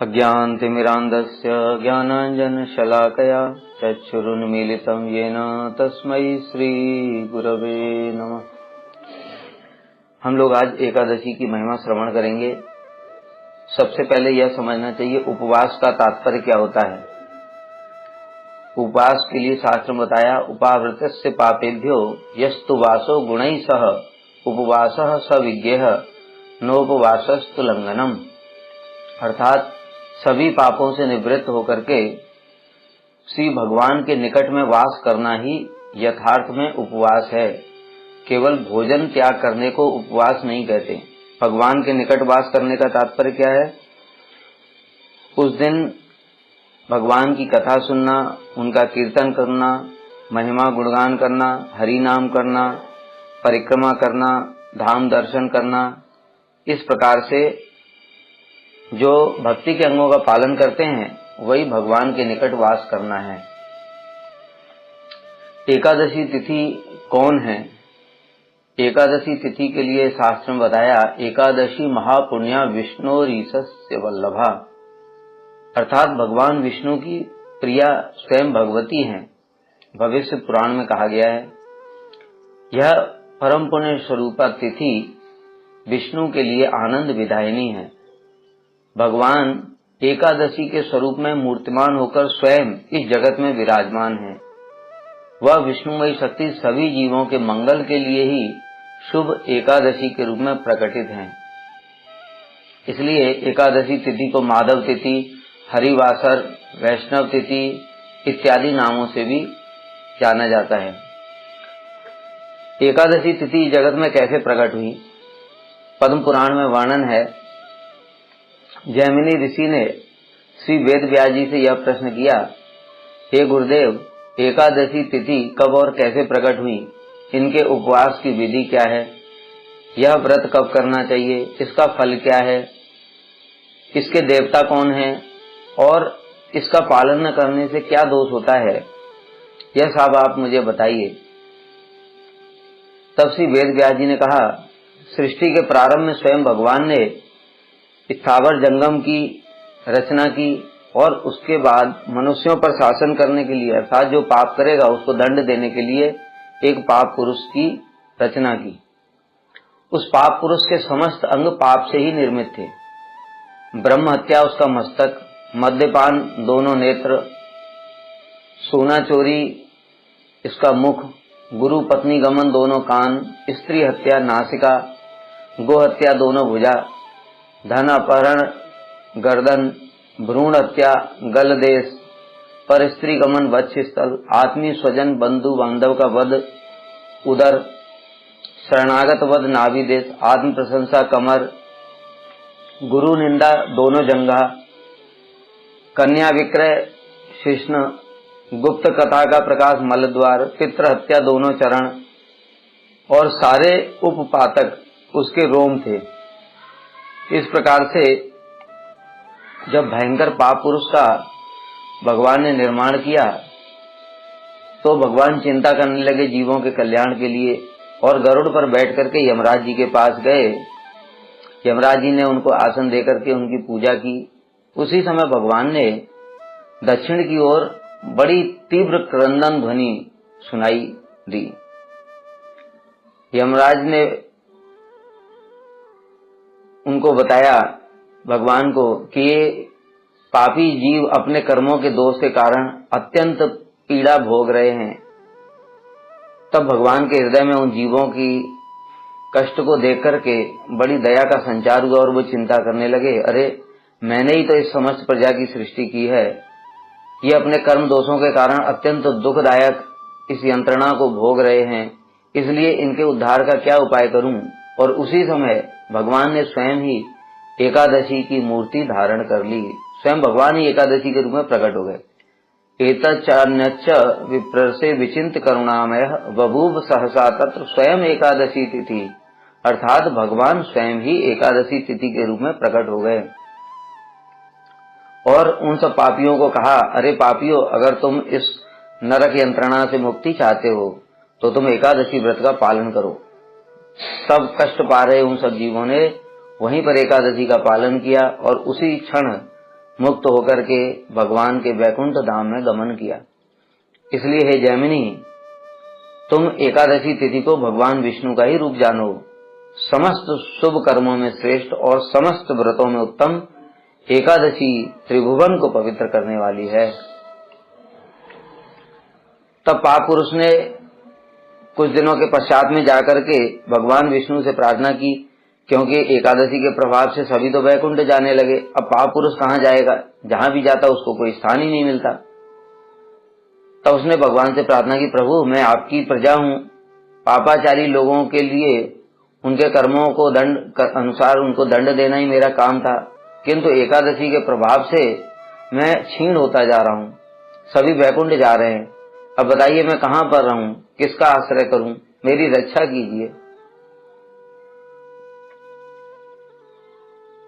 अज्ञानतिमिरान्धस्य ज्ञानाञ्जनशलाकया चक्षुरुन्मीलितं येन तस्मै श्रीगुरवे नमः। हम लोग आज एकादशी की महिमा श्रवण करेंगे। सबसे पहले यह समझना चाहिए उपवास का तात्पर्य क्या होता है। उपवास के लिए शास्त्र में बताया, उपावृतस्य पापेभ्यो यस्तु वासो गुणैः सह उपवासः स विज्ञेह नोपवासस्तु लंघनम। अर्थात सभी पापों से निवृत्त होकर के श्री भगवान के निकट में वास करना ही यथार्थ में उपवास है। केवल भोजन त्याग करने को उपवास नहीं कहते। भगवान के निकट वास करने का तात्पर्य क्या है? उस दिन भगवान की कथा सुनना, उनका कीर्तन करना, महिमा गुणगान करना, हरि नाम करना, परिक्रमा करना, धाम दर्शन करना, इस प्रकार से जो भक्ति के अंगों का पालन करते हैं वही भगवान के निकट वास करना है। एकादशी तिथि कौन है? एकादशी तिथि के लिए शास्त्र में बताया, एकादशी महापुण्या विष्णोरीशस्य वल्लभा। अर्थात भगवान विष्णु की प्रिया स्वयं भगवती हैं। भविष्य पुराण में कहा गया है, यह परम पुण्य स्वरूपा तिथि विष्णु के लिए आनंद विदायिनी है। भगवान एकादशी के स्वरूप में मूर्तिमान होकर स्वयं इस जगत में विराजमान है। वह विष्णुमयी शक्ति सभी जीवों के मंगल के लिए ही शुभ एकादशी के रूप में प्रकटित है। इसलिए एकादशी तिथि को माधव तिथि, हरिवासर, वैष्णव तिथि इत्यादि नामों से भी जाना जाता है। एकादशी तिथि जगत में कैसे प्रकट हुई? पद्म पुराण में वर्णन है। जैमिनी ऋषि ने श्री वेद व्यास जी से यह प्रश्न किया, हे गुरुदेव, एकादशी तिथि कब और कैसे प्रकट हुई? इनके उपवास की विधि क्या है? यह व्रत कब करना चाहिए? इसका फल क्या है? इसके देवता कौन हैं? और इसका पालन न करने से क्या दोष होता है? यह सब आप मुझे बताइए। तब श्री वेद व्यास जी ने कहा, सृष्टि के प्रारंभ में स्वयं भगवान ने स्थावर जंगम की रचना की और उसके बाद मनुष्यों पर शासन करने के लिए, अर्थात जो पाप करेगा उसको दंड देने के लिए एक पाप पुरुष की रचना की। उस पाप पुरुष के समस्त अंग पाप से ही निर्मित थे। ब्रह्म हत्या उसका मस्तक, मद्यपान दोनों नेत्र, सोना चोरी इसका मुख, गुरु पत्नी गमन दोनों कान, स्त्री हत्या नासिका, गो हत्या दोनों भुजा, धन अपहरण गर्दन, भ्रूण हत्या गलदेश, पर स्त्री गमन वक्षस्थल, आत्मीय स्वजन बंधु बांधव का वध उदर, शरणागत वध नाभि देश, आत्म प्रशंसा कमर, गुरु निंदा दोनों जंघा, कन्या विक्रय शिश्न, गुप्त कथा का प्रकाश मलद्वार, पितृ हत्या दोनों चरण और सारे उपपातक उसके रोम थे। इस प्रकार से जब भयंकर पाप पुरुष का भगवान ने निर्माण किया तो भगवान चिंता करने लगे जीवों के कल्याण के लिए और गरुड़ पर बैठ करके यमराज जी के पास गए। यमराज जी ने उनको आसन देकर के उनकी पूजा की। उसी समय भगवान ने दक्षिण की ओर बड़ी तीव्र क्रंदन ध्वनि सुनाई दी। यमराज ने उनको बताया भगवान को कि ये पापी जीव अपने कर्मों के दोष के कारण अत्यंत पीड़ा भोग रहे हैं। तब भगवान के हृदय में उन जीवों की कष्ट को देख करके बड़ी दया का संचार हुआ और वो चिंता करने लगे, अरे मैंने ही तो इस समस्त प्रजा की सृष्टि की है। ये अपने कर्म दोषों के कारण अत्यंत दुखदायक इस यंत्रणा को भोग रहे हैं, इसलिए इनके उद्धार का क्या उपाय करूं? और उसी समय भगवान ने स्वयं ही एकादशी की मूर्ति धारण कर ली। स्वयं भगवान ही एकादशी के रूप में प्रकट हो गए। एतच्चान्यच्च विप्रसे विचिंत करुणामय बभूव सहसा तत्र स्वयं एकादशी तिथि। अर्थात भगवान स्वयं ही एकादशी तिथि के रूप में प्रकट हो गए और उन सब पापियों को कहा, अरे पापियों, अगर तुम इस नरक यंत्रणा से मुक्ति चाहते हो तो तुम एकादशी व्रत का पालन करो। सब कष्ट पा रहे उन सब जीवों ने वहीं पर एकादशी का पालन किया और उसी क्षण मुक्त होकर के भगवान के वैकुंठ धाम में गमन किया। इसलिए हे जैमिनी, तुम एकादशी तिथि को भगवान विष्णु का ही रूप जानो। समस्त शुभ कर्मों में श्रेष्ठ और समस्त व्रतों में उत्तम एकादशी त्रिभुवन को पवित्र करने वाली है। तब पाप पुरुष ने कुछ दिनों के पश्चात में जाकर के भगवान विष्णु से प्रार्थना की, क्योंकि एकादशी के प्रभाव से सभी तो वैकुंठ जाने लगे। अब पाप पुरुष कहाँ जाएगा, जहां भी जाता उसको कोई स्थान ही नहीं मिलता। तब उसने भगवान से प्रार्थना की, प्रभु मैं आपकी प्रजा हूँ, पापाचारी लोगों के लिए उनके कर्मों को दंड अनुसार उनको दंड देना ही मेरा काम था, किंतु एकादशी के प्रभाव से मैं क्षीण होता जा रहा हूँ, सभी वैकुंठ जा रहे हैं। अब बताइए मैं कहाँ पर रहूं, किसका आश्रय करूं, मेरी रक्षा कीजिए।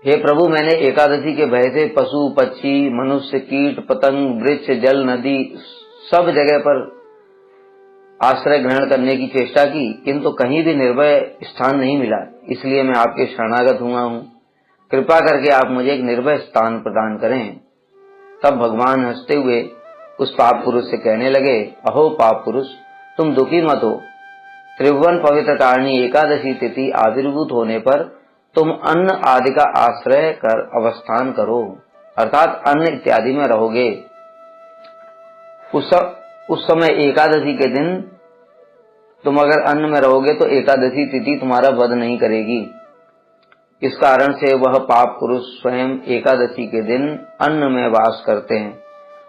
हे प्रभु, मैंने एकादशी के भय से पशु पक्षी मनुष्य कीट पतंग वृक्ष जल नदी सब जगह पर आश्रय ग्रहण करने की चेष्टा की, किंतु कहीं भी निर्भय स्थान नहीं मिला। इसलिए मैं आपके शरणागत हुआ हूँ, कृपा करके आप मुझे एक निर्भय स्थान प्रदान करें। तब भगवान हंसते हुए उस पाप पुरुष से कहने लगे, अहो पाप पुरुष, तुम दुखी मत हो। त्रिभुवन पवित्र कारिणी एकादशी तिथि आविर्भूत होने पर तुम अन्न आदि का आश्रय कर अवस्थान करो, अर्थात अन्न इत्यादि में रहोगे। उस समय एकादशी के दिन तुम अगर अन्न में रहोगे तो एकादशी तिथि तुम्हारा वध नहीं करेगी। इस कारण से वह पाप पुरुष स्वयं एकादशी के दिन अन्न में वास करते हैं।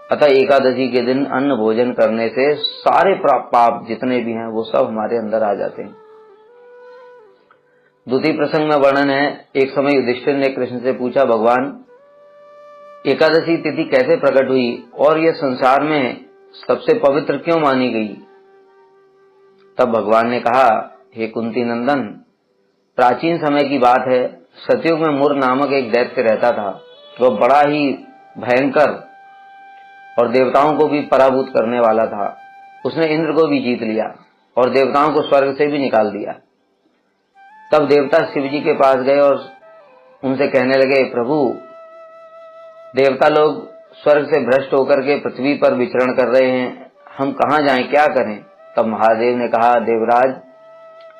अतः एकादशी के दिन अन्न भोजन करने से सारे पाप जितने भी हैं वो सब हमारे अंदर आ जाते हैं। द्वितीय प्रसंग में वर्णन है, एक समय युधिष्ठिर ने कृष्ण से पूछा, भगवान एकादशी तिथि कैसे प्रकट हुई और यह संसार में सबसे पवित्र क्यों मानी गई? तब भगवान ने कहा, हे कुंती नंदन, प्राचीन समय की बात है, सतयुग में मुर नामक एक दैत्य रहता था। वह बड़ा ही भयंकर और देवताओं को भी पराभूत करने वाला था। उसने इंद्र को भी जीत लिया और देवताओं को स्वर्ग से भी निकाल दिया। तब देवता शिव जी के पास गए और उनसे कहने लगे, प्रभु देवता लोग स्वर्ग से भ्रष्ट होकर के पृथ्वी पर विचरण कर रहे हैं, हम कहाँ जाएं, क्या करें? तब महादेव ने कहा, देवराज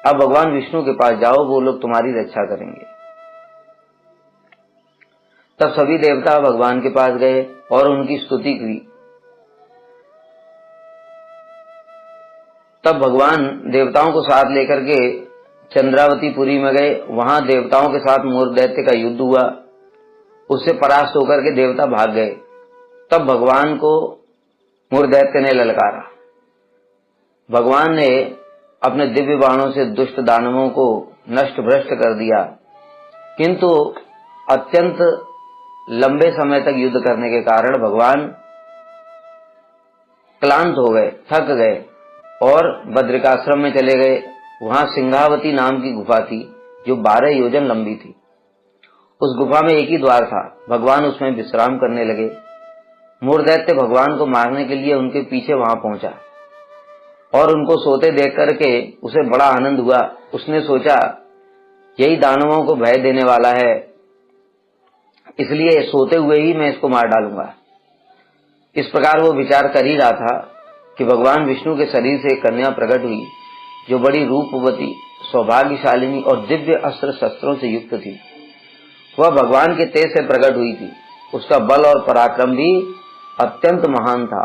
अब भगवान विष्णु के पास जाओ, वो लोग तुम्हारी रक्षा करेंगे। तब सभी देवता भगवान के पास गए और उनकी स्तुति की। तब भगवान देवताओं को साथ लेकर के चंद्रावतीपुरी में गए। वहां देवताओं के साथ मोर दैत्य का युद्ध हुआ, उससे परास्त होकर के देवता भाग गए। तब भगवान को मोर दैत्य ने ललकारा। भगवान ने अपने दिव्य बाणों से दुष्ट दानवों को नष्ट भ्रष्ट कर दिया, किंतु अत्यंत लंबे समय तक युद्ध करने के कारण भगवान क्लांत हो गए, थक गए और बद्रिकाश्रम में चले गए। वहां सिंहावती नाम की गुफा थी जो 12 योजन लंबी थी। उस गुफा में एक ही द्वार था। भगवान उसमें विश्राम करने लगे। मोर दैत्य भगवान को मारने के लिए उनके पीछे वहां पहुंचा और उनको सोते देख करके उसे बड़ा आनंद हुआ। उसने सोचा, यही दानवों को भय देने वाला है, इसलिए सोते हुए ही मैं इसको मार डालूंगा। इस प्रकार वो विचार कर ही रहा था कि भगवान विष्णु के शरीर से एक कन्या प्रकट हुई जो बड़ी रूपवती, सौभाग्यशालिनी और दिव्य अस्त्र शस्त्रों से युक्त थी। वह भगवान के तेज से प्रकट हुई थी। उसका बल और पराक्रम भी अत्यंत महान था।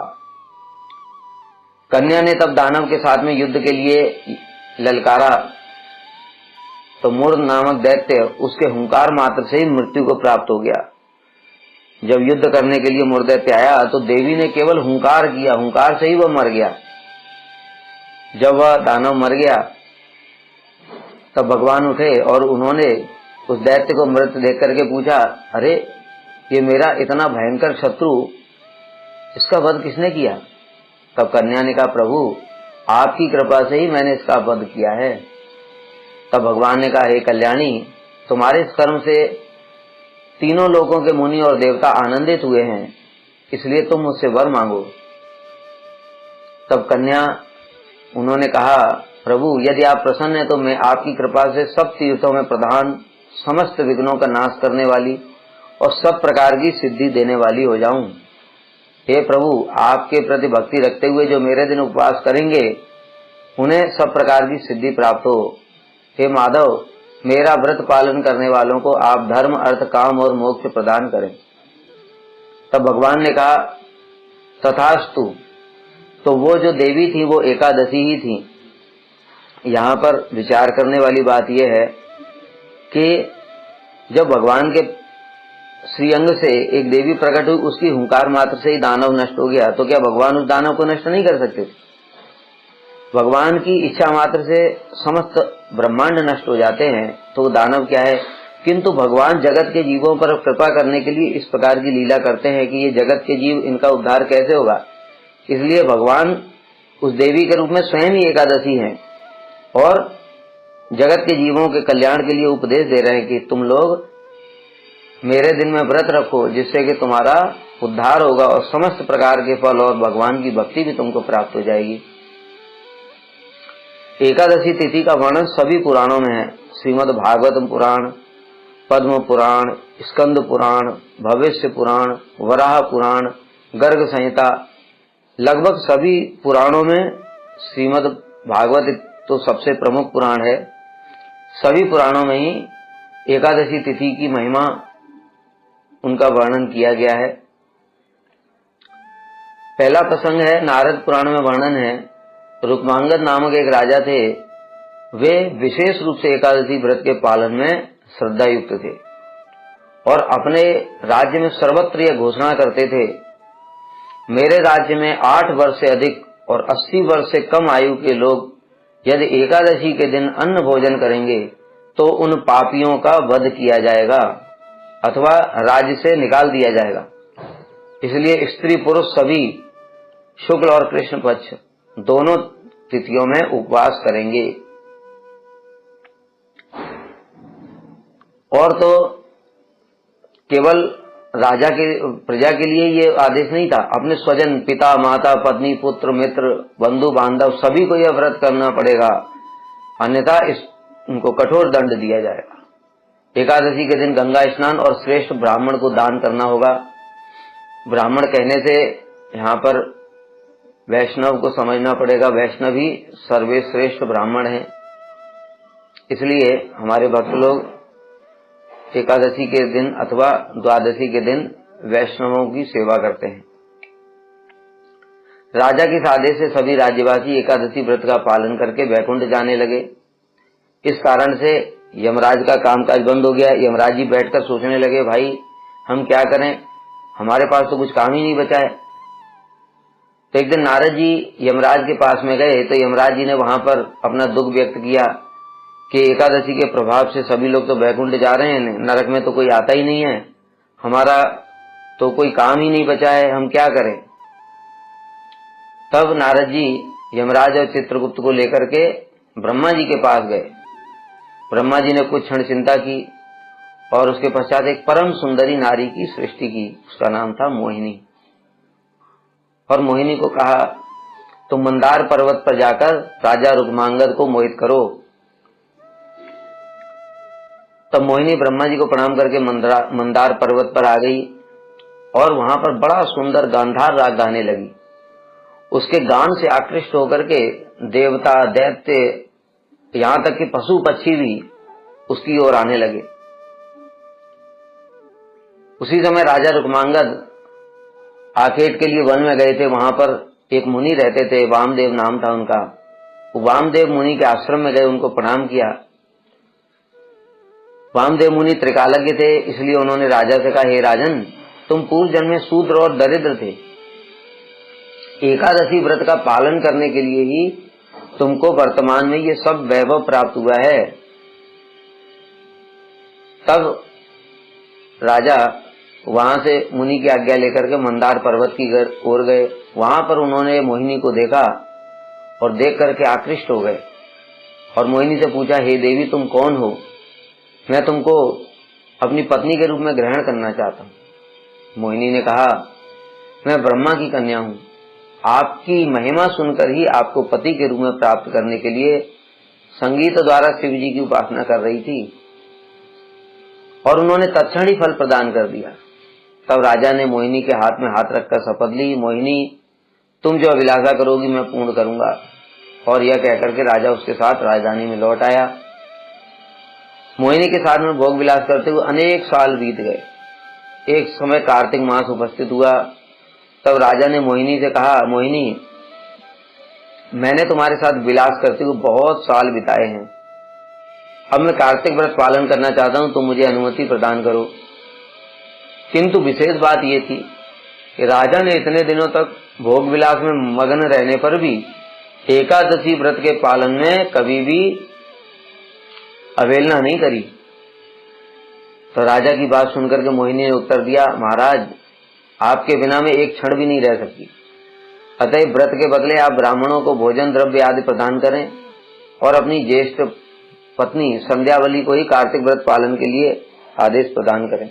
कन्या ने तब दानव के साथ में युद्ध के लिए ललकारा तो मोर नामक दैत्य उसके हुंकार मात्र से ही मृत्यु को प्राप्त हो गया। जब युद्ध करने के लिए मोर दैत्य आया तो देवी ने केवल हुंकार किया, हुंकार से ही वह मर गया। जब वह दानव मर गया तब भगवान उठे और उन्होंने उस दैत्य को मृत देख करके पूछा, अरे ये मेरा इतना भयंकर शत्रु, इसका वध किसने किया? तब कन्या ने कहा, प्रभु आपकी कृपा से ही मैंने इसका वध किया है। तब भगवान ने कहा, हे कल्याणी, तुम्हारे इस कर्म से तीनों लोकों के मुनि और देवता आनंदित हुए हैं, इसलिए तुम मुझसे वर मांगो। तब कन्या उन्होंने कहा, प्रभु यदि आप प्रसन्न हैं तो मैं आपकी कृपा से सब तीर्थों में प्रधान, समस्त विघ्नों का नाश करने वाली और सब प्रकार की सिद्धि देने वाली हो जाऊं। हे प्रभु, आपके प्रति भक्ति रखते हुए जो मेरे दिन उपवास करेंगे उन्हें सब प्रकार की सिद्धि प्राप्त हो। हे माधव, मेरा व्रत पालन करने वालों को आप धर्म, अर्थ, काम और मोक्ष प्रदान करें। तब भगवान ने कहा, तथास्तु। तो वो जो देवी थी वो एकादशी ही थी। यहाँ पर विचार करने वाली बात यह है कि जब भगवान के श्रीअंग से एक देवी प्रकट हुई, उसकी हुंकार मात्र से ही दानव नष्ट हो गया, तो क्या भगवान उस दानव को नष्ट नहीं कर सकते? भगवान की इच्छा मात्र से समस्त ब्रह्मांड नष्ट हो जाते हैं, तो दानव क्या है? किंतु भगवान जगत के जीवों पर कृपा करने के लिए इस प्रकार की लीला करते हैं कि ये जगत के जीव, इनका उद्धार कैसे होगा। इसलिए भगवान उस देवी के रूप में स्वयं ही एकादशी हैं और जगत के जीवों के कल्याण के लिए उपदेश दे रहे हैं कि तुम लोग मेरे दिन में व्रत रखो, जिससे कि तुम्हारा उद्धार होगा और समस्त प्रकार के फल और भगवान की भक्ति भी तुमको प्राप्त हो जाएगी। एकादशी तिथि का वर्णन सभी पुराणों में है। श्रीमद् भागवत पुराण, पद्म पुराण, स्कंद पुराण, भविष्य पुराण, वराह पुराण, गर्ग संहिता, लगभग सभी पुराणों में श्रीमद् भागवत तो सबसे प्रमुख पुराण है। सभी पुराणों में ही एकादशी तिथि की महिमा, उनका वर्णन किया गया है। पहला प्रसंग है, नारद पुराण में वर्णन है, रुक्मांगद नामक एक राजा थे। वे विशेष रूप से एकादशी व्रत के पालन में श्रद्धा युक्त थे और अपने राज्य में सर्वत्र यह घोषणा करते थे, मेरे राज्य में 8 वर्ष से अधिक और 80 वर्ष से कम आयु के लोग यदि एकादशी के दिन अन्न भोजन करेंगे तो उन पापियों का वध किया जाएगा अथवा राज्य से निकाल दिया जाएगा। इसलिए स्त्री पुरुष सभी शुक्ल और कृष्ण पक्ष दोनों तिथियों में उपवास करेंगे। और तो केवल राजा के, प्रजा के लिए ये आदेश नहीं था, अपने स्वजन, पिता, माता, पत्नी, पुत्र, मित्र, बंधु बांधव सभी को यह व्रत करना पड़ेगा, अन्यथा उनको कठोर दंड दिया जाएगा। एकादशी के दिन गंगा स्नान और श्रेष्ठ ब्राह्मण को दान करना होगा। ब्राह्मण कहने से यहाँ पर वैष्णव को समझना पड़ेगा, वैष्णव ही सर्वश्रेष्ठ ब्राह्मण है। इसलिए हमारे भक्त लोग एकादशी के दिन अथवा द्वादशी के दिन वैष्णवों की सेवा करते हैं। राजा के आदेश से सभी राज्यवासी एकादशी व्रत का पालन करके वैकुंठ जाने लगे। इस कारण से यमराज का कामकाज बंद हो गया। यमराज जी बैठकर सोचने लगे, भाई हम क्या करें, हमारे पास तो कुछ काम ही नहीं बचा है। तो एक दिन नारद जी यमराज के पास में गए तो यमराज जी ने वहां पर अपना दुख व्यक्त किया कि एकादशी के प्रभाव से सभी लोग तो वैकुंठ जा रहे हैं, नरक में तो कोई आता ही नहीं है, हमारा तो कोई काम ही नहीं बचा है, हम क्या करें। तब नारद जी यमराज और चित्रगुप्त को लेकर के ब्रह्मा जी के पास गए। ब्रह्मा जी ने कुछ क्षण चिंता की और उसके पश्चात एक परम सुंदरी नारी की सृष्टि की, उसका नाम था मोहिनी। और मोहिनी को कहा, तुम मंदार पर्वत पर जाकर राजा रुक्मांगद को मोहित करो। तब मोहिनी ब्रह्मा जी को प्रणाम करके मंदार पर्वत पर आ गई और वहां पर बड़ा सुंदर गांधार राग गाने लगी। उसके गान से आकृष्ट होकर के देवता, दैत्य, यहां तक कि पशु पक्षी भी उसकी ओर आने लगे। उसी समय राजा रुक्मांगद आखेट के लिए वन में गए थे। वहां पर एक मुनि रहते थे, वामदेव नाम था उनका। वामदेव मुनि के आश्रम में गए, उनको प्रणाम किया। वामदेव मुनि त्रिकालज्ञ थे, इसलिए उन्होंने राजा से कहा, हे राजन, तुम पूर्व जन्म में शूद्र और दरिद्र थे, एकादशी व्रत का पालन करने के लिए ही तुमको वर्तमान में ये सब वैभव प्राप्त हुआ है। तब राजा वहां से मुनि की आज्ञा लेकर के मंदार पर्वत की ओर गए। वहां पर उन्होंने मोहिनी को देखा और देख करके आकृष्ट हो गए और मोहिनी से पूछा, हे देवी, तुम कौन हो? मैं तुमको अपनी पत्नी के रूप में ग्रहण करना चाहता हूँ। मोहिनी ने कहा, मैं ब्रह्मा की कन्या हूँ, आपकी महिमा सुनकर ही आपको पति के रूप में प्राप्त करने के लिए संगीत द्वारा शिव जी की उपासना कर रही थी और उन्होंने तत्क्षण ही फल प्रदान कर दिया। तब राजा ने मोहिनी के हाथ में हाथ रखकर शपथ ली, मोहिनी तुम जो अभिलाषा करोगी मैं पूर्ण करूंगा। और यह कहकर के राजा उसके साथ राजधानी में लौट आया। मोहिनी के साथ में भोग विलास करते हुए अनेक साल बीत गए। एक समय कार्तिक मास उपस्थित हुआ। तब राजा ने मोहिनी से कहा, मोहिनी मैंने तुम्हारे साथ विलास करते हुए बहुत साल बिताए हैं, अब मैं कार्तिक व्रत पालन करना चाहता हूं, तो मुझे अनुमति प्रदान करो। किंतु विशेष बात यह थी कि राजा ने इतने दिनों तक भोग विलास में मग्न रहने पर भी एकादशी व्रत के पालन में कभी भी अवहेलना नहीं करी। तो राजा की बात सुनकर के मोहिनी ने उत्तर दिया, महाराज आपके बिना मैं एक क्षण भी नहीं रह सकती, अतः व्रत के बदले आप ब्राह्मणों को भोजन द्रव्य आदि प्रदान करें और अपनी ज्येष्ठ पत्नी संध्यावली को ही कार्तिक व्रत पालन के लिए आदेश प्रदान करें।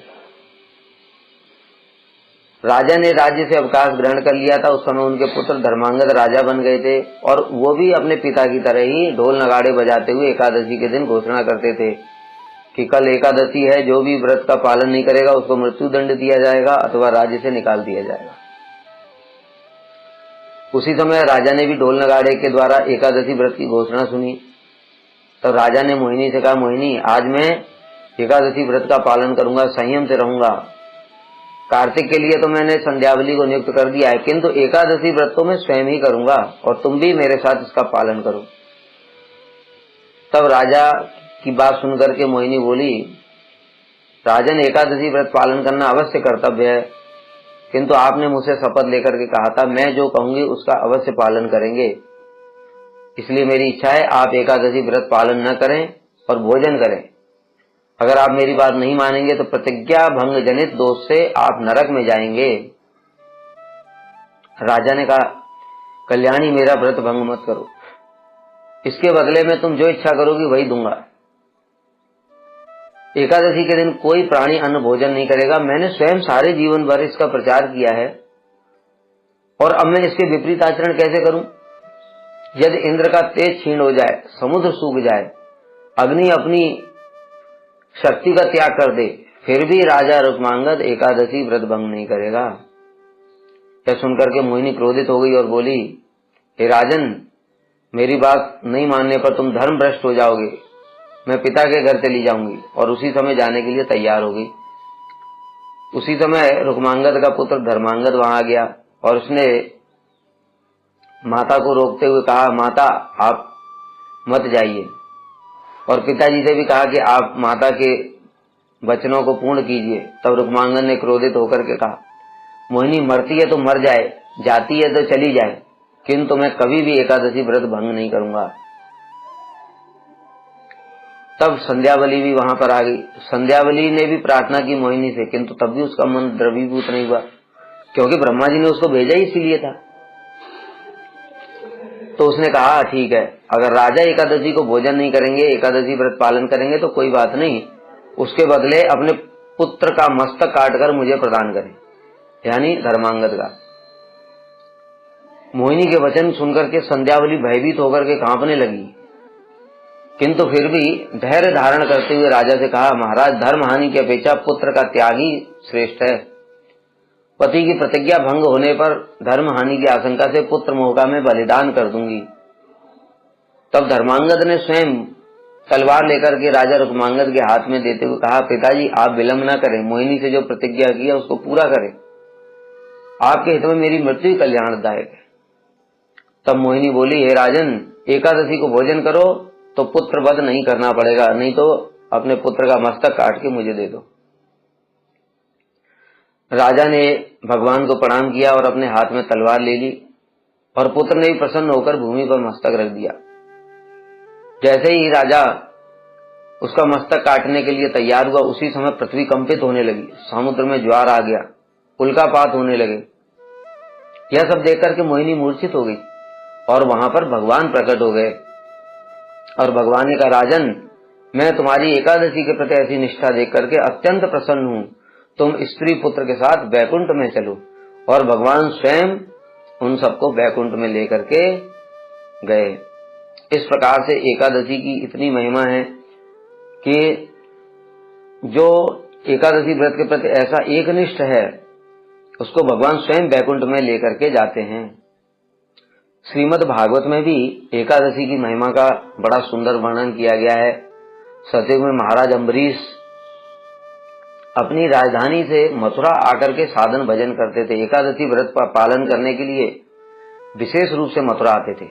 राजा ने राज्य से अवकाश ग्रहण कर लिया था। उस समय उनके पुत्र धर्मांगद राजा बन गए थे और वो भी अपने पिता की तरह ही ढोल नगाड़े बजाते हुए एकादशी के दिन घोषणा करते थे कि कल एकादशी है, जो भी व्रत का पालन नहीं करेगा उसको मृत्यु दंड दिया जाएगा अथवा राज्य से निकाल दिया जाएगा। उसी समय राजा ने भी ढोल नगाड़े के द्वारा एकादशी व्रत की घोषणा सुनी। तो राजा ने मोहिनी से कहा, मोहिनी आज मैं एकादशी व्रत का पालन करूंगा, संयम से रहूंगा। कार्तिक के लिए तो मैंने संध्यावली को नियुक्त कर दिया है, किंतु एकादशी व्रत तो मैं स्वयं ही करूंगा और तुम भी मेरे साथ इसका पालन करो। तब राजा की बात सुनकर के मोहिनी बोली, राजन एकादशी व्रत पालन करना अवश्य कर्तव्य है, किंतु आपने मुझसे शपथ लेकर के कहा था मैं जो कहूंगी उसका अवश्य पालन करेंगे, इसलिए मेरी इच्छा है आप एकादशी व्रत पालन न करें और भोजन करें। अगर आप मेरी बात नहीं मानेंगे तो प्रतिज्ञा भंग जनित दोष से आप नरक में जाएंगे। राजा ने कहा, कल्याणी मेरा व्रत भंग मत करो, इसके बदले में तुम जो इच्छा करोगी वही दूंगा। एकादशी के दिन कोई प्राणी अन्न भोजन नहीं करेगा। मैंने स्वयं सारे जीवन भर इसका प्रचार किया है और अब मैं इसके विपरीत आचरण कैसे करूं? यदि इंद्र का तेज क्षीण हो जाए, समुद्र सूख जाए, अग्नि अपनी शक्ति का त्याग कर दे, फिर भी राजा रुक्मांगद एकादशी व्रत भंग नहीं करेगा। यह सुनकर के मोहिनी क्रोधित हो गई और बोली, हे राजन मेरी बात नहीं मानने पर तुम धर्म भ्रष्ट हो जाओगे, मैं पिता के घर चली जाऊंगी। और उसी समय जाने के लिए तैयार हो गई। उसी समय रुक्मांगद का पुत्र धर्मांगद वहां आ गया और उसने माता को रोकते हुए कहा, माता आप मत जाइए, और पिताजी से भी कहा कि आप माता के वचनों को पूर्ण कीजिए। तब रुक्मांगद ने क्रोधित होकर के कहा, मोहिनी मरती है तो मर जाए, जाती है तो चली जाए, किंतु मैं कभी भी एकादशी व्रत भंग नहीं करूंगा। तब संध्यावली भी वहां पर आ गई। संध्यावली ने भी प्रार्थना की मोहिनी से, किंतु तब भी उसका मन द्रवीभूत नहीं हुआ, क्योंकि ब्रह्मा जी ने उसको भेजा ही इसीलिए था। तो उसने कहा, ठीक है, अगर राजा एकादशी को भोजन नहीं करेंगे, एकादशी व्रत पालन करेंगे तो कोई बात नहीं, उसके बदले अपने पुत्र का मस्तक काटकर मुझे प्रदान करें, यानी धर्मांगद का। मोहिनी के वचन सुनकर के संध्यावली भयभीत होकर के कांपने लगी, किंतु फिर भी धैर्य धारण करते हुए राजा से कहा, महाराज धर्म हानि की अपेक्षा पुत्र का त्याग ही श्रेष्ठ है। पति की प्रतिज्ञा भंग होने पर धर्म हानि की आशंका से पुत्र मोह का मैं बलिदान कर दूंगी। तब धर्मांगद ने स्वयं तलवार लेकर के राजा रुक्मांगद के हाथ में देते हुए कहा, पिताजी आप विलंब न करें, मोहिनी से जो प्रतिज्ञा की है उसको पूरा करें, आपके हित में मेरी मृत्यु ही कल्याणदायक है। तब मोहिनी बोली, हे राजन एकादशी को भोजन करो तो पुत्र वध नहीं करना पड़ेगा, नहीं तो अपने पुत्र का मस्तक काट के मुझे दे दो। राजा ने भगवान को प्रणाम किया और अपने हाथ में तलवार ले ली और पुत्र ने भी प्रसन्न होकर भूमि पर मस्तक रख दिया। जैसे ही राजा उसका मस्तक काटने के लिए तैयार हुआ, उसी समय पृथ्वी कंपित होने लगी, समुद्र में ज्वार आ गया, उल्कापात होने लगे। यह सब देख करके मोहिनी मूर्छित हो गई और वहां पर भगवान प्रकट हो गए और भगवान ने कहा, राजन मैं तुम्हारी एकादशी के प्रति ऐसी निष्ठा देख करके अत्यंत प्रसन्न हूं, तुम स्त्री पुत्र के साथ बैकुंठ में चलो। और भगवान स्वयं उन सबको बैकुंठ में लेकर के गए। इस प्रकार से एकादशी की इतनी महिमा है कि जो एकादशी व्रत के प्रति ऐसा एकनिष्ठ है, उसको भगवान स्वयं बैकुंठ में लेकर के जाते हैं। श्रीमद् भागवत में भी एकादशी की महिमा का बड़ा सुंदर वर्णन किया गया है। सतयुग में महाराज अम्बरीश अपनी राजधानी से मथुरा आकर के साधन भजन करते थे। एकादशी व्रत का पालन करने के लिए विशेष रूप से मथुरा आते थे।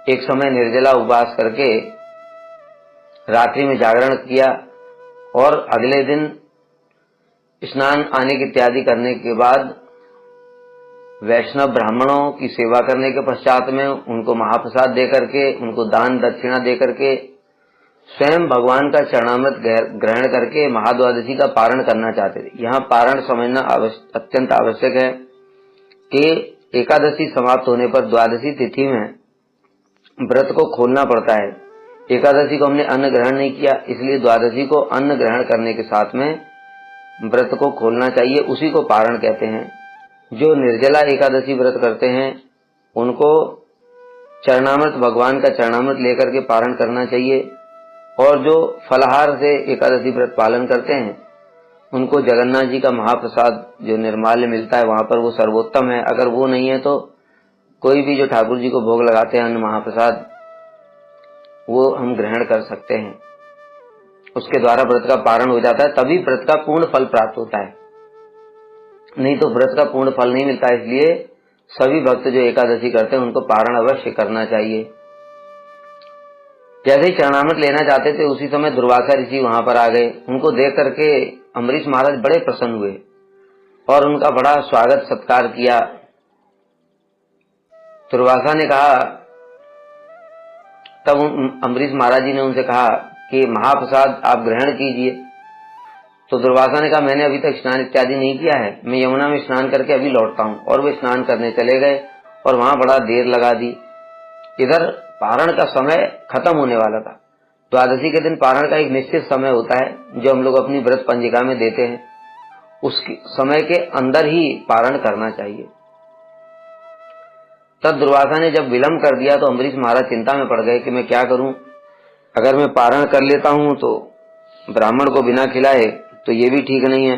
एक समय निर्जला उपवास करके रात्रि में जागरण किया और अगले दिन स्नान आने की इत्यादि करने के बाद वैष्णव ब्राह्मणों की सेवा करने के पश्चात में उनको महाप्रसाद देकर के, उनको दान दक्षिणा देकर के स्वयं भगवान का चरणामृत ग्रहण करके महाद्वादशी का पारण करना चाहते थे। यहाँ पारण समझना अत्यंत आवश्यक है कि एकादशी समाप्त होने पर द्वादशी तिथि में व्रत को खोलना पड़ता है। एकादशी को हमने अन्न ग्रहण नहीं किया, इसलिए द्वादशी को अन्न ग्रहण करने के साथ में व्रत को खोलना चाहिए, उसी को पारण कहते हैं। जो निर्जला एकादशी व्रत करते हैं उनको चरणामृत, भगवान का चरणामृत लेकर के पारण करना चाहिए, और जो फलाहार से एकादशी व्रत पालन करते हैं उनको जगन्नाथ जी का महाप्रसाद जो निर्माल्य मिलता है वहां पर वो सर्वोत्तम है। अगर वो नहीं है तो कोई भी जो ठाकुर जी को भोग लगाते हैं अन्न महाप्रसाद, वो हम ग्रहण कर सकते हैं। उसके द्वारा व्रत का पारण हो जाता है, तभी व्रत का पूर्ण फल प्राप्त होता है, नहीं तो व्रत का पूर्ण फल नहीं मिलता। इसलिए सभी भक्त जो एकादशी करते हैं उनको पारण अवश्य करना चाहिए। जैसे ही चरणामृत लेना चाहते थे उसी समय दुर्वासा ऋषि वहां पर आ गए। उनको देख करके अम्बरीश महाराज बड़े प्रसन्न हुए और उनका बड़ा स्वागत सत्कार किया। दुर्वासा ने कहा, तब अम्बरीश महाराज जी ने उनसे कहा कि महाप्रसाद आप ग्रहण कीजिए। तो दुर्वासा ने कहा, मैंने अभी तक स्नान इत्यादि नहीं किया है, मैं यमुना में स्नान करके अभी लौटता हूँ। और वे स्नान करने चले गए और वहां बड़ा देर लगा दी। इधर पारण का समय खत्म होने वाला था। द्वादशी के दिन पारण का एक निश्चित समय होता है जो हम लोग अपनी व्रत पंजिका में देते हैं, उस समय के अंदर ही पारण करना चाहिए। तब दुर्वासा ने जब विलंब कर दिया तो अम्बरीश महाराज चिंता में पड़ गए कि मैं क्या करूं। अगर मैं पारण कर लेता हूं तो ब्राह्मण को बिना खिलाए तो ये भी ठीक नहीं है,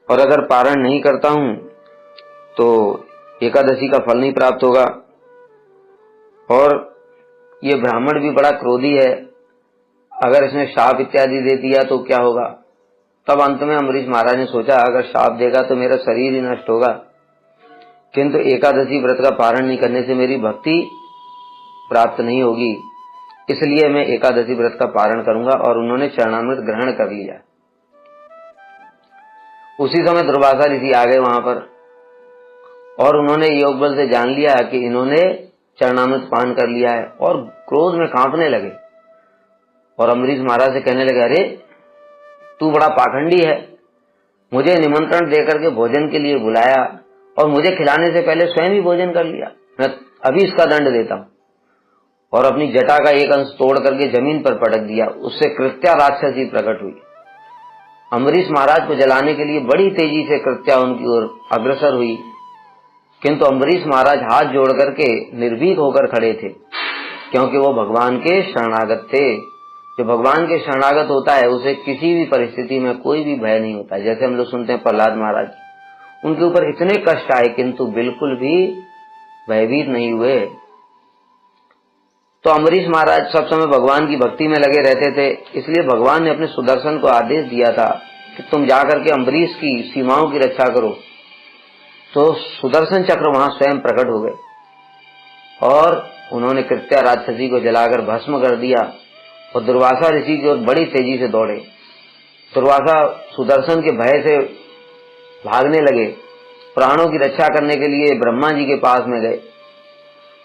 और अगर पारण नहीं करता हूं तो एकादशी का फल नहीं प्राप्त होगा, और ये ब्राह्मण भी बड़ा क्रोधी है, अगर इसने शाप इत्यादि दे दिया तो क्या होगा। तब अंत में अम्बरीश महाराज ने सोचा, अगर शाप देगा तो मेरा शरीर ही नष्ट होगा, किंतु एकादशी व्रत का पारण नहीं करने से मेरी भक्ति प्राप्त नहीं होगी, इसलिए मैं एकादशी व्रत का पारण करूंगा। और उन्होंने चरणामृत ग्रहण कर लिया। उसी समय दुर्वासा ऋषि आ गए वहां पर, और उन्होंने योग बल से जान लिया कि इन्होंने चरणामृत पान कर लिया है, और क्रोध में कांपने लगे और अम्बरीश महाराज से कहने लगे, अरे तू बड़ा पाखंडी है, मुझे निमंत्रण देकर के भोजन के लिए बुलाया और मुझे खिलाने से पहले स्वयं ही भोजन कर लिया, मैं अभी इसका दंड देता हूं। और अपनी जटा का एक अंश तोड़ करके जमीन पर पटक दिया। उससे कृत्या राक्षसी प्रकट हुई। अम्बरीश महाराज को जलाने के लिए बड़ी तेजी से कृत्या उनकी ओर अग्रसर हुई, किंतु अम्बरीश महाराज हाथ जोड़ करके निर्भीक होकर खड़े थे, क्योंकि वो भगवान के शरणागत थे। जो भगवान के शरणागत होता है उसे किसी भी परिस्थिति में कोई भी भय नहीं होता है। जैसे हम लोग सुनते हैं प्रहलाद महाराज, उनके ऊपर इतने कष्ट आए किंतु बिल्कुल भी भयभीत नहीं हुए। तो अम्बरीश महाराज सब समय भगवान की भक्ति में लगे रहते थे, इसलिए भगवान ने अपने सुदर्शन को आदेश दिया था कि तुम जाकर के अम्बरीश की सीमाओं की रक्षा करो। तो सुदर्शन चक्र वहां स्वयं प्रकट हो गए और उन्होंने कृत्या राक्षसी को जलाकर भस्म कर दिया, और दुर्वासा ऋषि की ओर बड़ी तेजी से दौड़े। दुर्वासा सुदर्शन के भय से भागने लगे। प्राणों की रक्षा करने के लिए ब्रह्मा जी के पास में गए।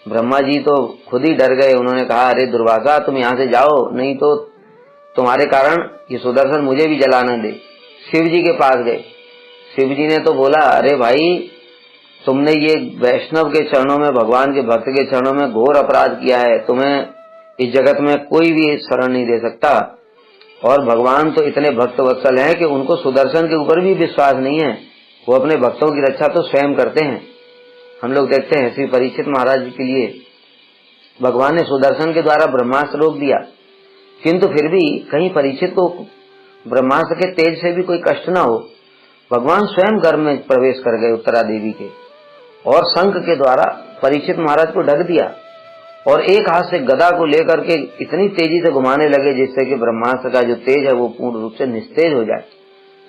ब्रह्मा जी तो खुद ही डर गए। उन्होंने कहा, अरे दुर्वासा तुम यहाँ से जाओ, नहीं तो तुम्हारे कारण ये सुदर्शन मुझे भी जलाना दे। शिव जी के पास गए। शिव जी ने तो बोला, अरे भाई तुमने ये वैष्णव के चरणों में, भगवान के भक्त के चरणों में घोर अपराध किया है, तुम्हें इस जगत में कोई भी शरण नहीं दे सकता। और भगवान तो इतने भक्त वत्सल हैं कि उनको सुदर्शन के ऊपर भी विश्वास नहीं है, वो अपने भक्तों की रक्षा तो स्वयं करते हैं। हम लोग देखते हैं श्री परीक्षित महाराज जी के लिए भगवान ने सुदर्शन के द्वारा ब्रह्मास्त्र रोक दिया, किंतु फिर भी कहीं परीक्षित को ब्रह्मास्त्र के तेज से भी कोई कष्ट ना हो, भगवान स्वयं गर्भ में प्रवेश कर गए उत्तरा देवी के, और शंख के द्वारा परीक्षित महाराज को ढक दिया, और एक हाथ से गदा को लेकर के इतनी तेजी से घुमाने लगे जिससे कि ब्रह्मास्त्र का जो तेज है वो पूर्ण रूप से निस्तेज हो जाए।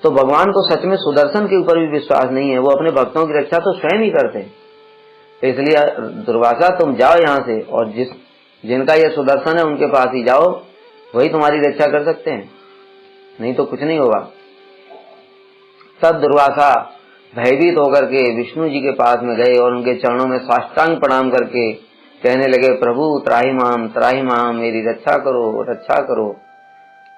तो भगवान को सच में सुदर्शन के ऊपर भी विश्वास नहीं है, वो अपने भक्तों की रक्षा तो स्वयं ही करते हैं। इसलिए दुर्वासा तुम जाओ यहाँ से, और जिनका यह सुदर्शन है उनके पास ही जाओ, वही तुम्हारी रक्षा कर सकते हैं, नहीं तो कुछ नहीं होगा। तब दुर्वासा भयभीत होकर के विष्णु जी के पास में गए और उनके चरणों में साष्टांग प्रणाम करके कहने लगे, प्रभु त्राहि माम, मेरी रक्षा करो, रक्षा करो।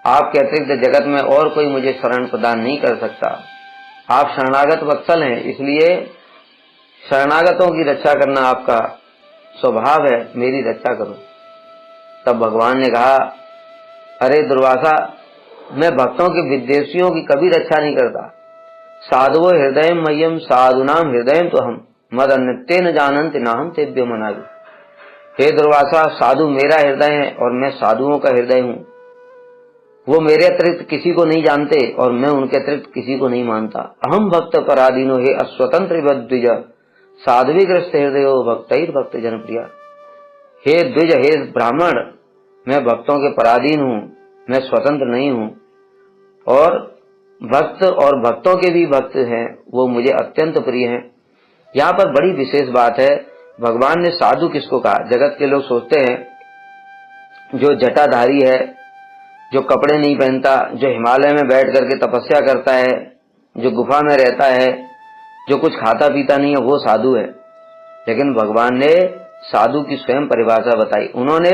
आपके अतिरिक्त जगत में और कोई मुझे शरण प्रदान नहीं कर सकता। आप शरणागत वत्सल हैं, इसलिए शरणागतों की रक्षा करना आपका स्वभाव है, मेरी रक्षा करो। तब भगवान ने कहा, अरे दुर्वासा, मैं भक्तों के विद्वेषियों की कभी रक्षा नहीं करता। साधुवो हृदय मह्यम साधुनाम हृदय तो हम मद अन्यते न जानन्ति नाहम तेभ्यो मनामि। हे दुर्वासा, साधु मेरा हृदय है और मैं साधुओं का हृदय हूँ। वो मेरे अतिरिक्त किसी को नहीं जानते और मैं उनके अतिरिक्त किसी को नहीं मानता। अहम भक्त पराधीनो हे अस्वतंत्र द्विज साध्वीग्रस्त हृदयो भक्तैर भक्त जनप्रिया। हे द्विज, हे ब्राह्मण, मैं भक्तों के पराधीन हूँ, मैं स्वतंत्र नहीं हूँ, और भक्त और भक्तों के भी भक्त हैं, वो मुझे अत्यंत प्रिय हैं। यहाँ पर बड़ी विशेष बात है, भगवान ने साधु किसको कहा? जगत के लोग सोचते हैं जो जटाधारी है, जो कपड़े नहीं पहनता, जो हिमालय में बैठ करके तपस्या करता है, जो गुफा में रहता है, जो कुछ खाता पीता नहीं है, वो साधु है। लेकिन भगवान ने साधु की स्वयं परिभाषा बताई। उन्होंने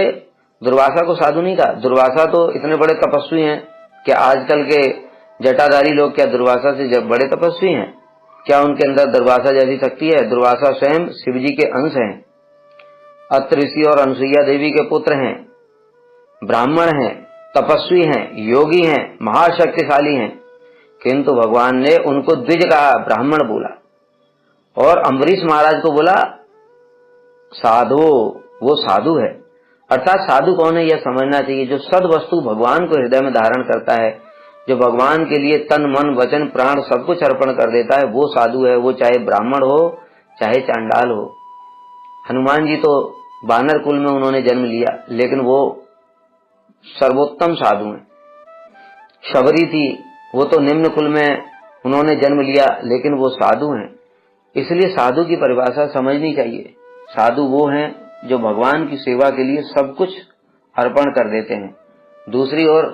दुर्वासा को साधु नहीं कहा। दुर्वासा तो इतने बड़े तपस्वी हैं, क्या आजकल के जटाधारी लोग क्या दुर्वासा से जब बड़े तपस्वी हैं? क्या उनके अंदर दुर्वासा जैसी शक्ति है? दुर्वासा स्वयं शिव जी के अंश हैं, अत्रि ऋषि और अनुसुईया देवी के पुत्र हैं, ब्राह्मण हैं, तपस्वी हैं, योगी हैं, महाशक्तिशाली हैं, किंतु भगवान ने उनको द्विज कहा, ब्राह्मण बोला, और अम्बरीश महाराज को बोला साधु। वो साधु है। अर्थात साधु कौन है यह समझना चाहिए। जो सद वस्तु भगवान को हृदय में धारण करता है, जो भगवान के लिए तन मन वचन प्राण सब कुछ अर्पण कर देता है, वो साधु है। वो चाहे ब्राह्मण हो चाहे चांडाल हो। हनुमान जी तो वानर कुल में उन्होंने जन्म लिया, लेकिन वो सर्वोत्तम साधु हैं। शबरी थी, वो तो निम्न कुल में उन्होंने जन्म लिया, लेकिन वो साधु हैं। इसलिए साधु की परिभाषा समझनी चाहिए। साधु वो हैं जो भगवान की सेवा के लिए सब कुछ अर्पण कर देते हैं। दूसरी ओर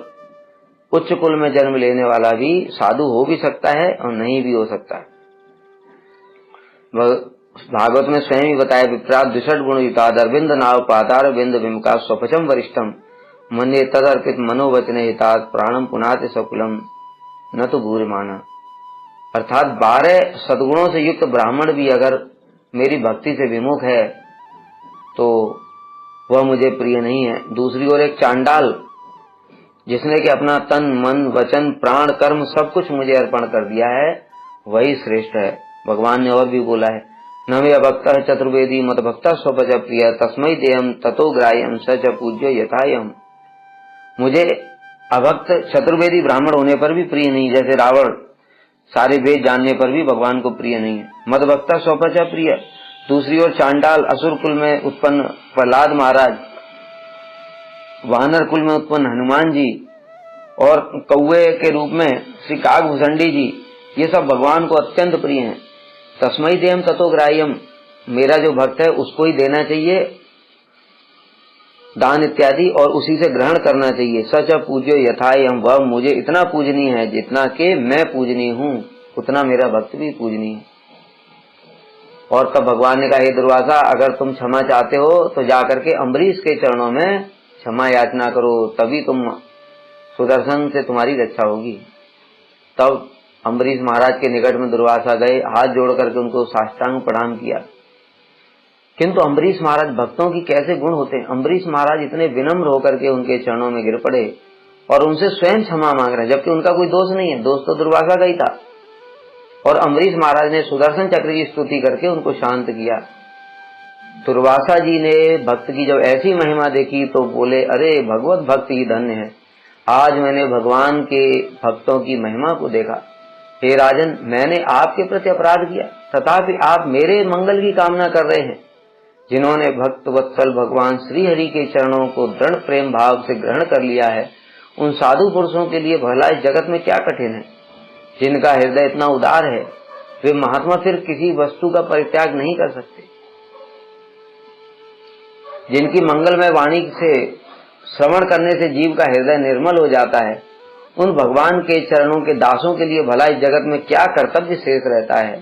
उच्च कुल में जन्म लेने वाला भी साधु हो भी सकता है और नहीं भी हो सकता है। भागवत में स्वयं ही बताया, विप्रात द्विषट गुण युता अरविंद नाव पातार बिंद विमुका स्वपचम वरिष्ठम मन्ये तदर्पित मनोवचने हितात प्राणम पुनाते सकुलम न तो भूरि माना। अर्थात 12 सद्गुणों से युक्त ब्राह्मण भी अगर मेरी भक्ति से विमुख है तो वह मुझे प्रिय नहीं है। दूसरी ओर एक चांडाल जिसने कि अपना तन मन वचन प्राण कर्म सब कुछ मुझे अर्पण कर दिया है, वही श्रेष्ठ है। भगवान ने और भी बोला है, न मे अभक्त चतुर्वेदी मत भक्त स्वपच प्रिय तस्मै देयम ततो ग्राह्यम सच पूज्यो यथायम। मुझे अभक्त चतुर्वेदी ब्राह्मण होने पर भी प्रिय नहीं, जैसे रावण सारे वेद जानने पर भी भगवान को प्रिय नहीं है। मद भक्त स्वपच प्रिय। दूसरी ओर चांडाल असुर कुल में उत्पन्न प्रहलाद महाराज, वानर कुल में उत्पन्न हनुमान जी, और कौवे के रूप में श्री काकभूषणी जी, ये सब भगवान को अत्यंत प्रिय हैं। तस्मै देयम ततो ग्राह्यम, मेरा जो भक्त है उसको ही देना चाहिए दान इत्यादि, और उसी से ग्रहण करना चाहिए। सच पूज्यो यथायम, वह मुझे इतना पूजनीय है जितना कि मैं पूजनीय हूँ, उतना मेरा भक्त भी पूजनीय है। और तब भगवान ने कहा, हे दुर्वासा, अगर तुम क्षमा चाहते हो तो जाकर के अम्बरीश के चरणों में क्षमा याचना करो, तभी तुम सुदर्शन से तुम्हारी रक्षा होगी। तब अम्बरीश महाराज के निकट में दुर्वासा गए, हाथ जोड़ करके उनको साष्टांग प्रणाम किया। किंतु अम्बरीश महाराज, भक्तों की कैसे गुण होते हैं। अम्बरीश महाराज इतने विनम्र होकर के उनके चरणों में गिर पड़े और उनसे स्वयं क्षमा मांग रहे हैं, जबकि उनका कोई दोष नहीं है, दोष तो दुर्वासा का ही था। और अम्बरीश महाराज ने सुदर्शन चक्र की स्तुति करके उनको शांत किया। दुर्वासा जी ने भक्त की जब ऐसी महिमा देखी तो बोले, अरे भगवत भक्त ही धन्य है। आज मैंने भगवान के भक्तों की महिमा को देखा। हे राजन, मैंने आपके प्रति अपराध किया, तथापि आप मेरे मंगल की कामना कर रहे हैं। जिन्होंने भक्त वत्सल भगवान श्री हरि के चरणों को दृढ़ प्रेम भाव से ग्रहण कर लिया है, उन साधु पुरुषों के लिए भला इस जगत में क्या कठिन है। जिनका हृदय इतना उदार है, वे महात्मा फिर किसी वस्तु का परित्याग नहीं कर सकते। जिनकी मंगलमय वाणी से श्रवण करने से जीव का हृदय निर्मल हो जाता है, उन भगवान के चरणों के दासों के लिए भला इस जगत में क्या कर्तव्य शेष रहता है।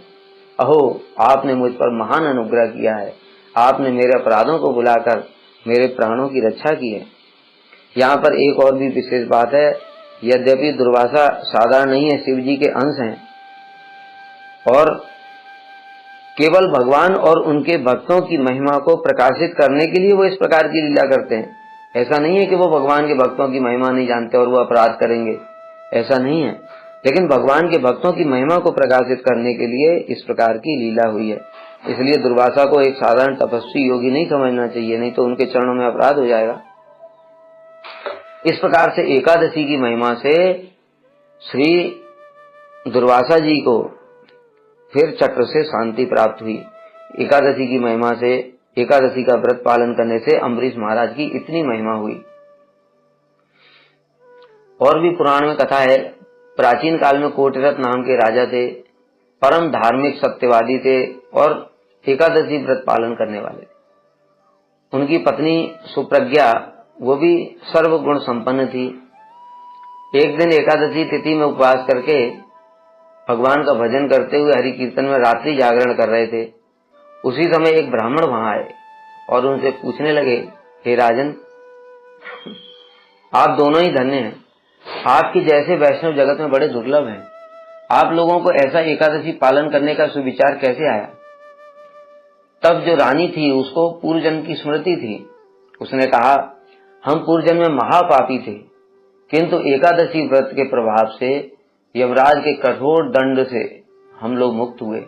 अहो, आपने मुझ पर महान अनुग्रह किया है। आपने मेरे अपराधों को बुलाकर मेरे प्राणों की रक्षा की है। यहाँ पर एक और भी विशेष बात है। यद्यपि दुर्वासा साधारण नहीं है, शिव जी के अंश हैं, और केवल भगवान और उनके भक्तों की महिमा को प्रकाशित करने के लिए वो इस प्रकार की लीला करते हैं। ऐसा नहीं है कि वो भगवान के भक्तों की महिमा नहीं जानते और वो अपराध करेंगे, ऐसा नहीं है। लेकिन भगवान के भक्तों की महिमा को प्रकाशित करने के लिए इस प्रकार की लीला हुई है। इसलिए दुर्वासा को एक साधारण तपस्वी योगी नहीं समझना चाहिए, नहीं तो उनके चरणों में अपराध हो जाएगा। इस प्रकार से एकादशी की महिमा से श्री दुर्वासा जी को फिर चक्र से शांति प्राप्त हुई। एकादशी की महिमा से, एकादशी का व्रत पालन करने से अम्बरीश महाराज की इतनी महिमा हुई। और भी पुराण में कथा है। प्राचीन काल में कोटिरथ नाम के राजा थे, परम धार्मिक सत्यवादी थे और एकादशी व्रत पालन करने वाले थे। उनकी पत्नी सुप्रज्ञा, वो भी सर्वगुण संपन्न थी। एक दिन एकादशी तिथि में उपवास करके भगवान का भजन करते हुए हरि कीर्तन में रात्रि जागरण कर रहे थे। उसी समय एक ब्राह्मण वहां आए और उनसे पूछने लगे, हे राजन, आप दोनों ही धन्य हैं। आपके जैसे वैष्णव जगत में बड़े दुर्लभ हैं। आप लोगों को ऐसा एकादशी पालन करने का सुविचार कैसे आया? तब जो रानी थी उसको पूर्व जन्म की स्मृति थी। उसने कहा, हम पूर्व जन्म में महापापी थे, किंतु एकादशी व्रत के प्रभाव से यमराज के कठोर दंड से हम लोग मुक्त हुए।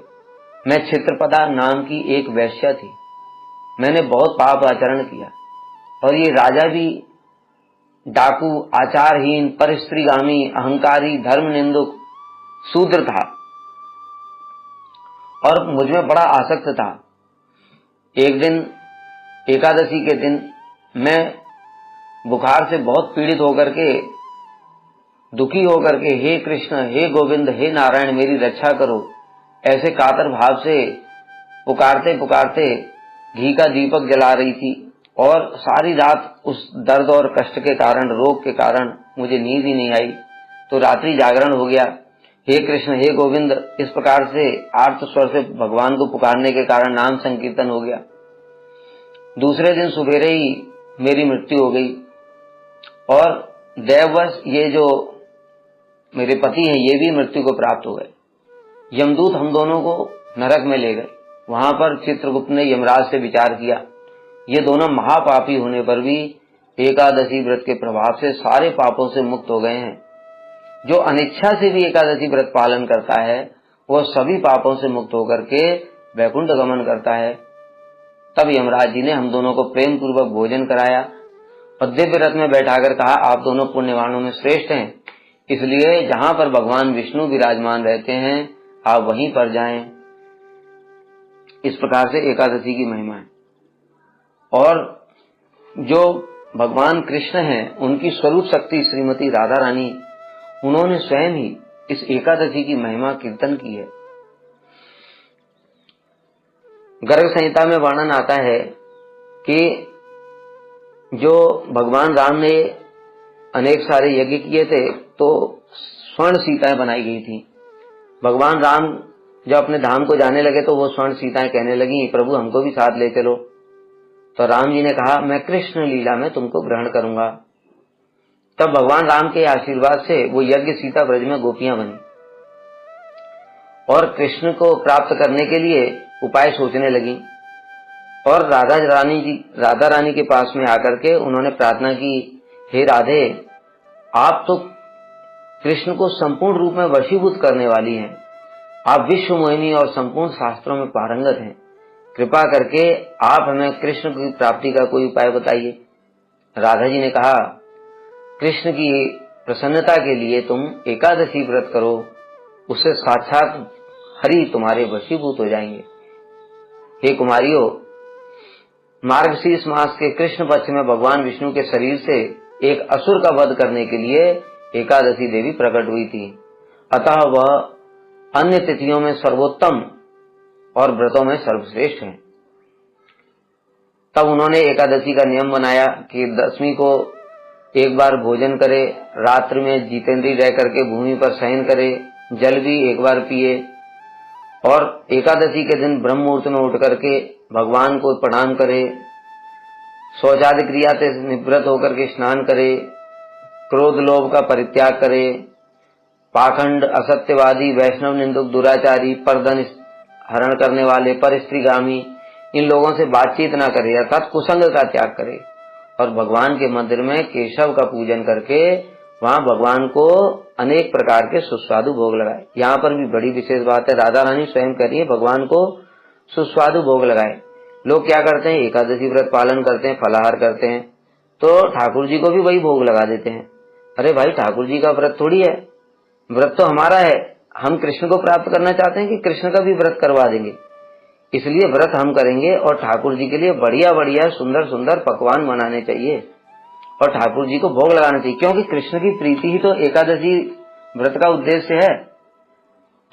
मैं चित्रपदा नाम की एक वैश्या थी। मैंने बहुत पाप आचरण किया और ये राजा भी डाकू, आचारहीन, परस्त्रीगामी, अहंकारी, धर्म निंदक, शूद्र था और मुझ में बड़ा आसक्त था। एक दिन एकादशी के दिन मैं बुखार से बहुत पीड़ित होकर के, दुखी होकर के, हे कृष्ण, हे गोविंद, हे नारायण, मेरी रक्षा करो, ऐसे कातर भाव से पुकारते पुकारते घी का दीपक जला रही थी। और सारी रात उस दर्द और कष्ट के कारण, रोग के कारण मुझे नींद ही नहीं आई। तो रात्रि जागरण हो गया। हे कृष्ण, हे गोविंद, इस प्रकार से आर्त स्वर से भगवान को पुकारने के कारण नाम संकीर्तन हो गया। दूसरे दिन सुबेरे ही मेरी मृत्यु हो गई और दैववश ये जो मेरे पति हैं ये भी मृत्यु को प्राप्त हो गए। यमदूत हम दोनों को नरक में ले गए। वहां पर चित्रगुप्त ने यमराज से विचार किया, ये दोनों महापापी होने पर भी एकादशी व्रत के प्रभाव से सारे पापों से मुक्त हो गए हैं। जो अनिच्छा से भी एकादशी व्रत पालन करता है वह सभी पापों से मुक्त होकर के वैकुंठ गमन करता है। तब यमराज जी ने हम दोनों को प्रेम पूर्वक भोजन कराया और दिव्य रथ में बैठाकर कहा, आप दोनों पुण्यवानों में श्रेष्ठ हैं, इसलिए जहां पर भगवान विष्णु विराजमान रहते हैं आप वहीं पर जाएं। इस प्रकार से एकादशी की महिमा है। और जो भगवान कृष्ण हैं उनकी स्वरूप शक्ति श्रीमती राधा रानी, उन्होंने स्वयं ही इस एकादशी की महिमा कीर्तन की है। गर्ग संहिता में वर्णन आता है कि जो भगवान राम ने अनेक सारे यज्ञ किए थे तो स्वर्ण सीताएं बनाई गई थी। भगवान राम जब अपने धाम को जाने लगे तो वो स्वर्ण सीताएं कहने लगी, प्रभु हमको भी साथ ले चलो। तो राम जी ने कहा, मैं कृष्ण लीला में तुमको ग्रहण करूंगा। तब भगवान राम के आशीर्वाद से वो यज्ञ सीता ब्रज में गोपियां बनी और कृष्ण को प्राप्त करने के लिए उपाय सोचने लगी। और राधा रानी के पास में आकर के उन्होंने प्रार्थना की, हे राधे, आप तो कृष्ण को संपूर्ण रूप में वशीभूत करने वाली हैं। आप विश्व मोहिनी और संपूर्ण शास्त्रों में पारंगत हैं। कृपा करके आप हमें कृष्ण की प्राप्ति का कोई उपाय बताइए। राधा जी ने कहा, कृष्ण की प्रसन्नता के लिए तुम एकादशी व्रत करो, उससे साक्षात हरि तुम्हारे वशीभूत हो जाएंगे। हे कुमारियों, मार्गशीर्ष मास के कृष्ण पक्ष में भगवान विष्णु के शरीर से एक असुर का वध करने के लिए एकादशी देवी प्रकट हुई थी, अतः वह अन्य तिथियों में सर्वोत्तम और व्रतों में सर्वश्रेष्ठ है। तब उन्होंने एकादशी का नियम बनाया कि दशमी को एक बार भोजन करे, रात्रि में जितेंद्रिय रह करके भूमि पर शयन करे, जल भी एक बार पिए और एकादशी के दिन ब्रह्म मुहूर्त में उठ करके भगवान को प्रणाम करे, शौचादि क्रिया से निवृत्त होकर के स्नान करे, क्रोध लोभ का परित्याग करे, पाखंड असत्यवादी वैष्णव निंदक दुराचारी परधन हरण करने वाले पर स्त्रीगामी इन लोगों से बातचीत न करे, अर्थात कुसंग का त्याग करे और भगवान के मंदिर में केशव का पूजन करके वहां भगवान को अनेक प्रकार के सुस्वादु भोग लगाए। यहाँ पर भी बड़ी विशेष बात है, राधा रानी स्वयं कह रही है भगवान को सुस्वादु भोग लगाए। लोग क्या करते हैं, एकादशी व्रत पालन करते हैं, फलाहार करते हैं, तो ठाकुर जी को भी वही भोग लगा देते हैं। अरे भाई, ठाकुर जी का व्रत थोड़ी है, व्रत तो हमारा है, हम कृष्ण को प्राप्त करना चाहते हैं कि कृष्ण का भी व्रत करवा देंगे, इसलिए व्रत हम करेंगे और ठाकुर जी के लिए बढ़िया बढ़िया सुंदर सुंदर पकवान बनाने चाहिए और ठाकुर जी को भोग लगाना चाहिए, क्योंकि कृष्ण की प्रीति ही तो एकादशी व्रत का उद्देश्य है।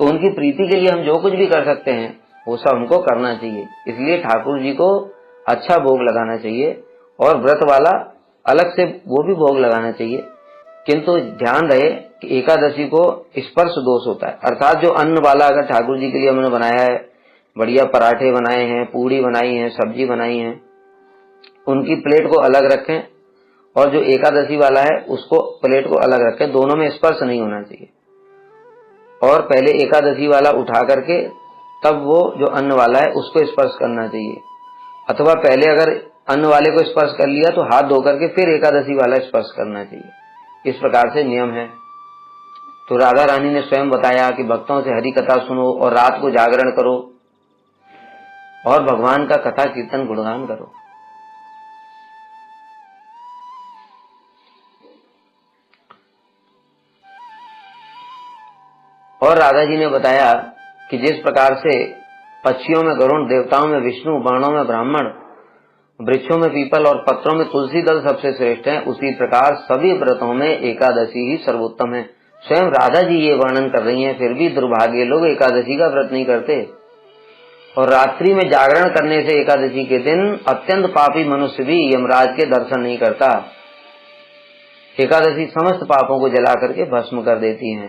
तो उनकी प्रीति के लिए हम जो कुछ भी कर सकते हैं वो सब हमको करना चाहिए, इसलिए ठाकुर जी को अच्छा भोग लगाना चाहिए और व्रत वाला अलग से वो भी भोग लगाना चाहिए। किंतु ध्यान रहे कि एकादशी को स्पर्श दोष होता है, अर्थात जो अन्न वाला अगर ठाकुर जी के लिए हमने बनाया है, बढ़िया पराठे बनाए हैं, पूड़ी बनाई है, सब्जी बनाई है, उनकी प्लेट को अलग रखें और जो एकादशी वाला है उसको प्लेट को अलग रखें, दोनों में स्पर्श नहीं होना चाहिए। और पहले एकादशी वाला उठा करके तब वो जो अन्न वाला है उसको स्पर्श करना चाहिए, अथवा पहले अगर अन्न वाले को स्पर्श कर लिया तो हाथ धो करके फिर एकादशी वाला स्पर्श करना चाहिए। इस प्रकार से नियम है। तो राधा रानी ने स्वयं बताया कि भक्तों से हरि कथा सुनो और रात को जागरण करो और भगवान का कथा कीर्तन गुणगान करो। और राधा जी ने बताया कि जिस प्रकार से पक्षियों में गरुण, देवताओं में विष्णु, बाणों में ब्राह्मण, वृक्षों में पीपल और पत्रों में तुलसी दल सबसे श्रेष्ठ है, उसी प्रकार सभी व्रतों में एकादशी ही सर्वोत्तम है। स्वयं राधा जी ये वर्णन कर रही हैं, फिर भी दुर्भाग्य लोग एकादशी का व्रत नहीं करते और रात्रि में जागरण करने से एकादशी के दिन अत्यंत पापी मनुष्य भी यमराज के दर्शन नहीं करता। एकादशी समस्त पापों को जला करके भस्म कर देती है।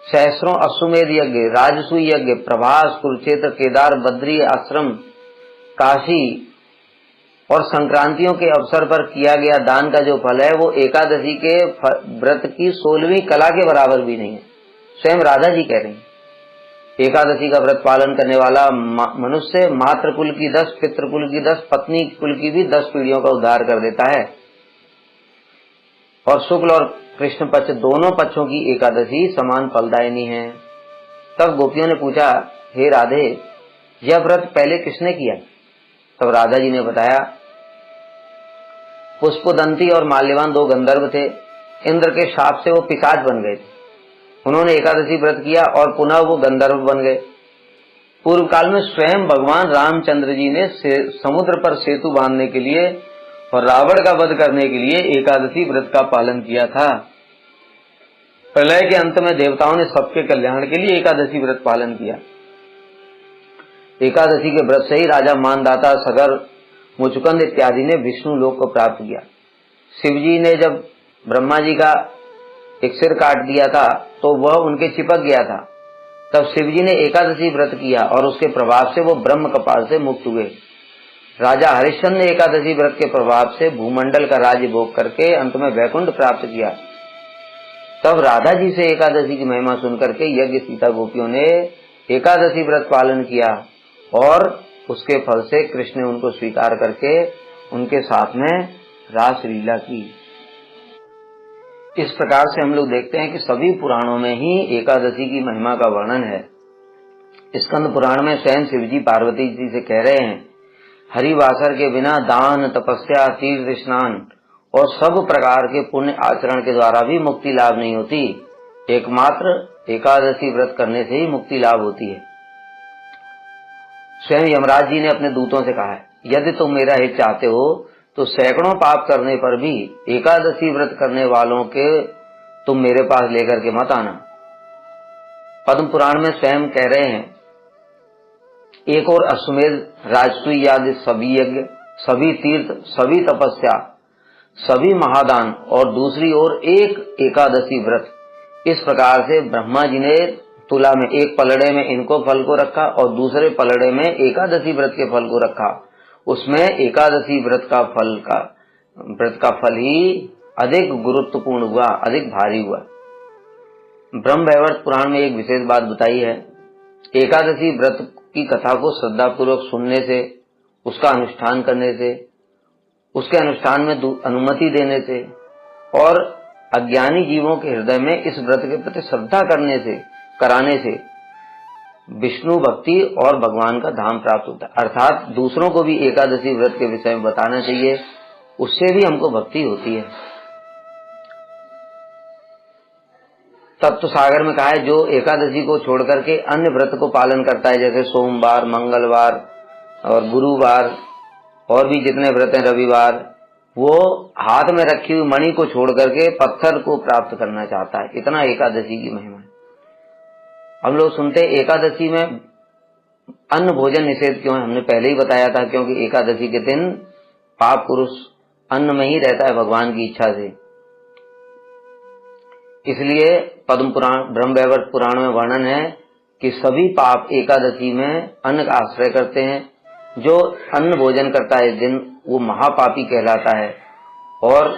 सहस्रों अश्वमेध यज्ञ, राजसूय यज्ञ, प्रभास, कुरुक्षेत्र, केदार, बद्री आश्रम, काशी और संक्रांतियों के अवसर पर किया गया दान का जो फल है वो एकादशी के व्रत की 16वीं कला के बराबर भी नहीं है। स्वयं राधा जी कह रही हैं, एकादशी का व्रत पालन करने वाला मनुष्य मातृ कुल की 10, पितृ कुल की 10, पत्नी कुल की भी 10 पीढ़ियों का उद्धार कर देता है। और शुक्ल और कृष्ण पक्ष दोनों पक्षों की एकादशी समान फलदायिनी है। तब गोपियों ने पूछा, हे राधे, यह व्रत पहले किसने किया? तब राधा जी ने बताया, पुष्पदंती और माल्यवान 2 गंधर्व थे, इंद्र के शाप से वो पिशाच बन गए थे। उन्होंने एकादशी व्रत किया और पुनः वो गंधर्व बन गए। पूर्व काल में स्वयं भगवान रामचंद्र जी ने समुद्र पर सेतु बांधने के लिए और रावण का वध करने के लिए एकादशी व्रत का पालन किया था। प्रलय के अंत में देवताओं ने सबके कल्याण के लिए एकादशी व्रत पालन किया। एकादशी के व्रत से ही राजा मानदाता, सगर, मुचुकंद इत्यादि ने विष्णु लोक को प्राप्त किया। शिवजी ने जब ब्रह्मा जी का एक सिर काट दिया था तो वह उनके चिपक गया था, तब शिवजी ने एकादशी व्रत किया और उसके प्रभाव से वो ब्रह्म कपाल से मुक्त हुए। राजा हरिश्चंद्र ने एकादशी व्रत के प्रभाव से भूमंडल का राज्य भोग करके अंत में वैकुंठ प्राप्त किया। तब राधा जी से एकादशी की महिमा सुनकर के यज्ञ सीता गोपियों ने एकादशी व्रत पालन किया और उसके फल से कृष्ण ने उनको स्वीकार करके उनके साथ में रास लीला की। इस प्रकार से हम लोग देखते हैं कि सभी पुराणों में ही एकादशी की महिमा का वर्णन है। स्कंद पुराण में स्वयं शिवजी पार्वती जी से कह रहे हैं, हरिवासर के बिना दान, तपस्या, तीर्थ स्नान और सब प्रकार के पुण्य आचरण के द्वारा भी मुक्ति लाभ नहीं होती, एकमात्र एकादशी व्रत करने से ही मुक्ति लाभ होती है। स्वयं यमराज जी ने अपने दूतों से कहा है, यदि तुम मेरा हित चाहते हो तो सैकड़ों पाप करने पर भी एकादशी व्रत करने वालों के तुम मेरे पास लेकर के मत आना। पद्म पुराण में स्वयं कह रहे हैं, एक और अश्वमेध, राजसूय आदि सभी यज्ञ, सभी तीर्थ, सभी तपस्या, सभी महादान और दूसरी ओर एक एकादशी व्रत, इस प्रकार से ब्रह्मा जी ने तुला में एक पलड़े में इनको फल को रखा और दूसरे पलड़े में एकादशी व्रत के फल को रखा। उसमें एकादशी व्रत का फल ही अधिक गुरुत्वपूर्ण हुआ, अधिक भारी हुआ। ब्रह्म वैवर्त पुराण में एक विशेष बात बताई है, एकादशी व्रत की कथा को श्रद्धापूर्वक सुनने से, उसका अनुष्ठान करने से, उसके अनुष्ठान में अनुमति देने से और अज्ञानी जीवों के हृदय में इस व्रत के प्रति श्रद्धा कराने से विष्णु भक्ति और भगवान का धाम प्राप्त होता है। अर्थात दूसरों को भी एकादशी व्रत के विषय में बताना चाहिए, उससे भी हमको भक्ति होती है। तत्व सागर में कहा है, जो एकादशी को छोड़ करके अन्य व्रत को पालन करता है, जैसे सोमवार, मंगलवार और गुरुवार और भी जितने व्रत हैं, रविवार, वो हाथ में रखी हुई मणि को छोड़ करके पत्थर को प्राप्त करना चाहता है। इतना एकादशी की महिमा है। हम लोग सुनते हैं एकादशी में अन्न भोजन निषेध क्यों है, हमने पहले ही बताया था, क्योंकि एकादशी के दिन पाप पुरुष अन्न में ही रहता है भगवान की इच्छा से। इसलिए पद्म पुराण, ब्रह्म वैवर्त पुराण में वर्णन है कि सभी पाप एकादशी में अन्न का आश्रय करते हैं। जो अन्न भोजन करता है इस दिन वो महापापी कहलाता है और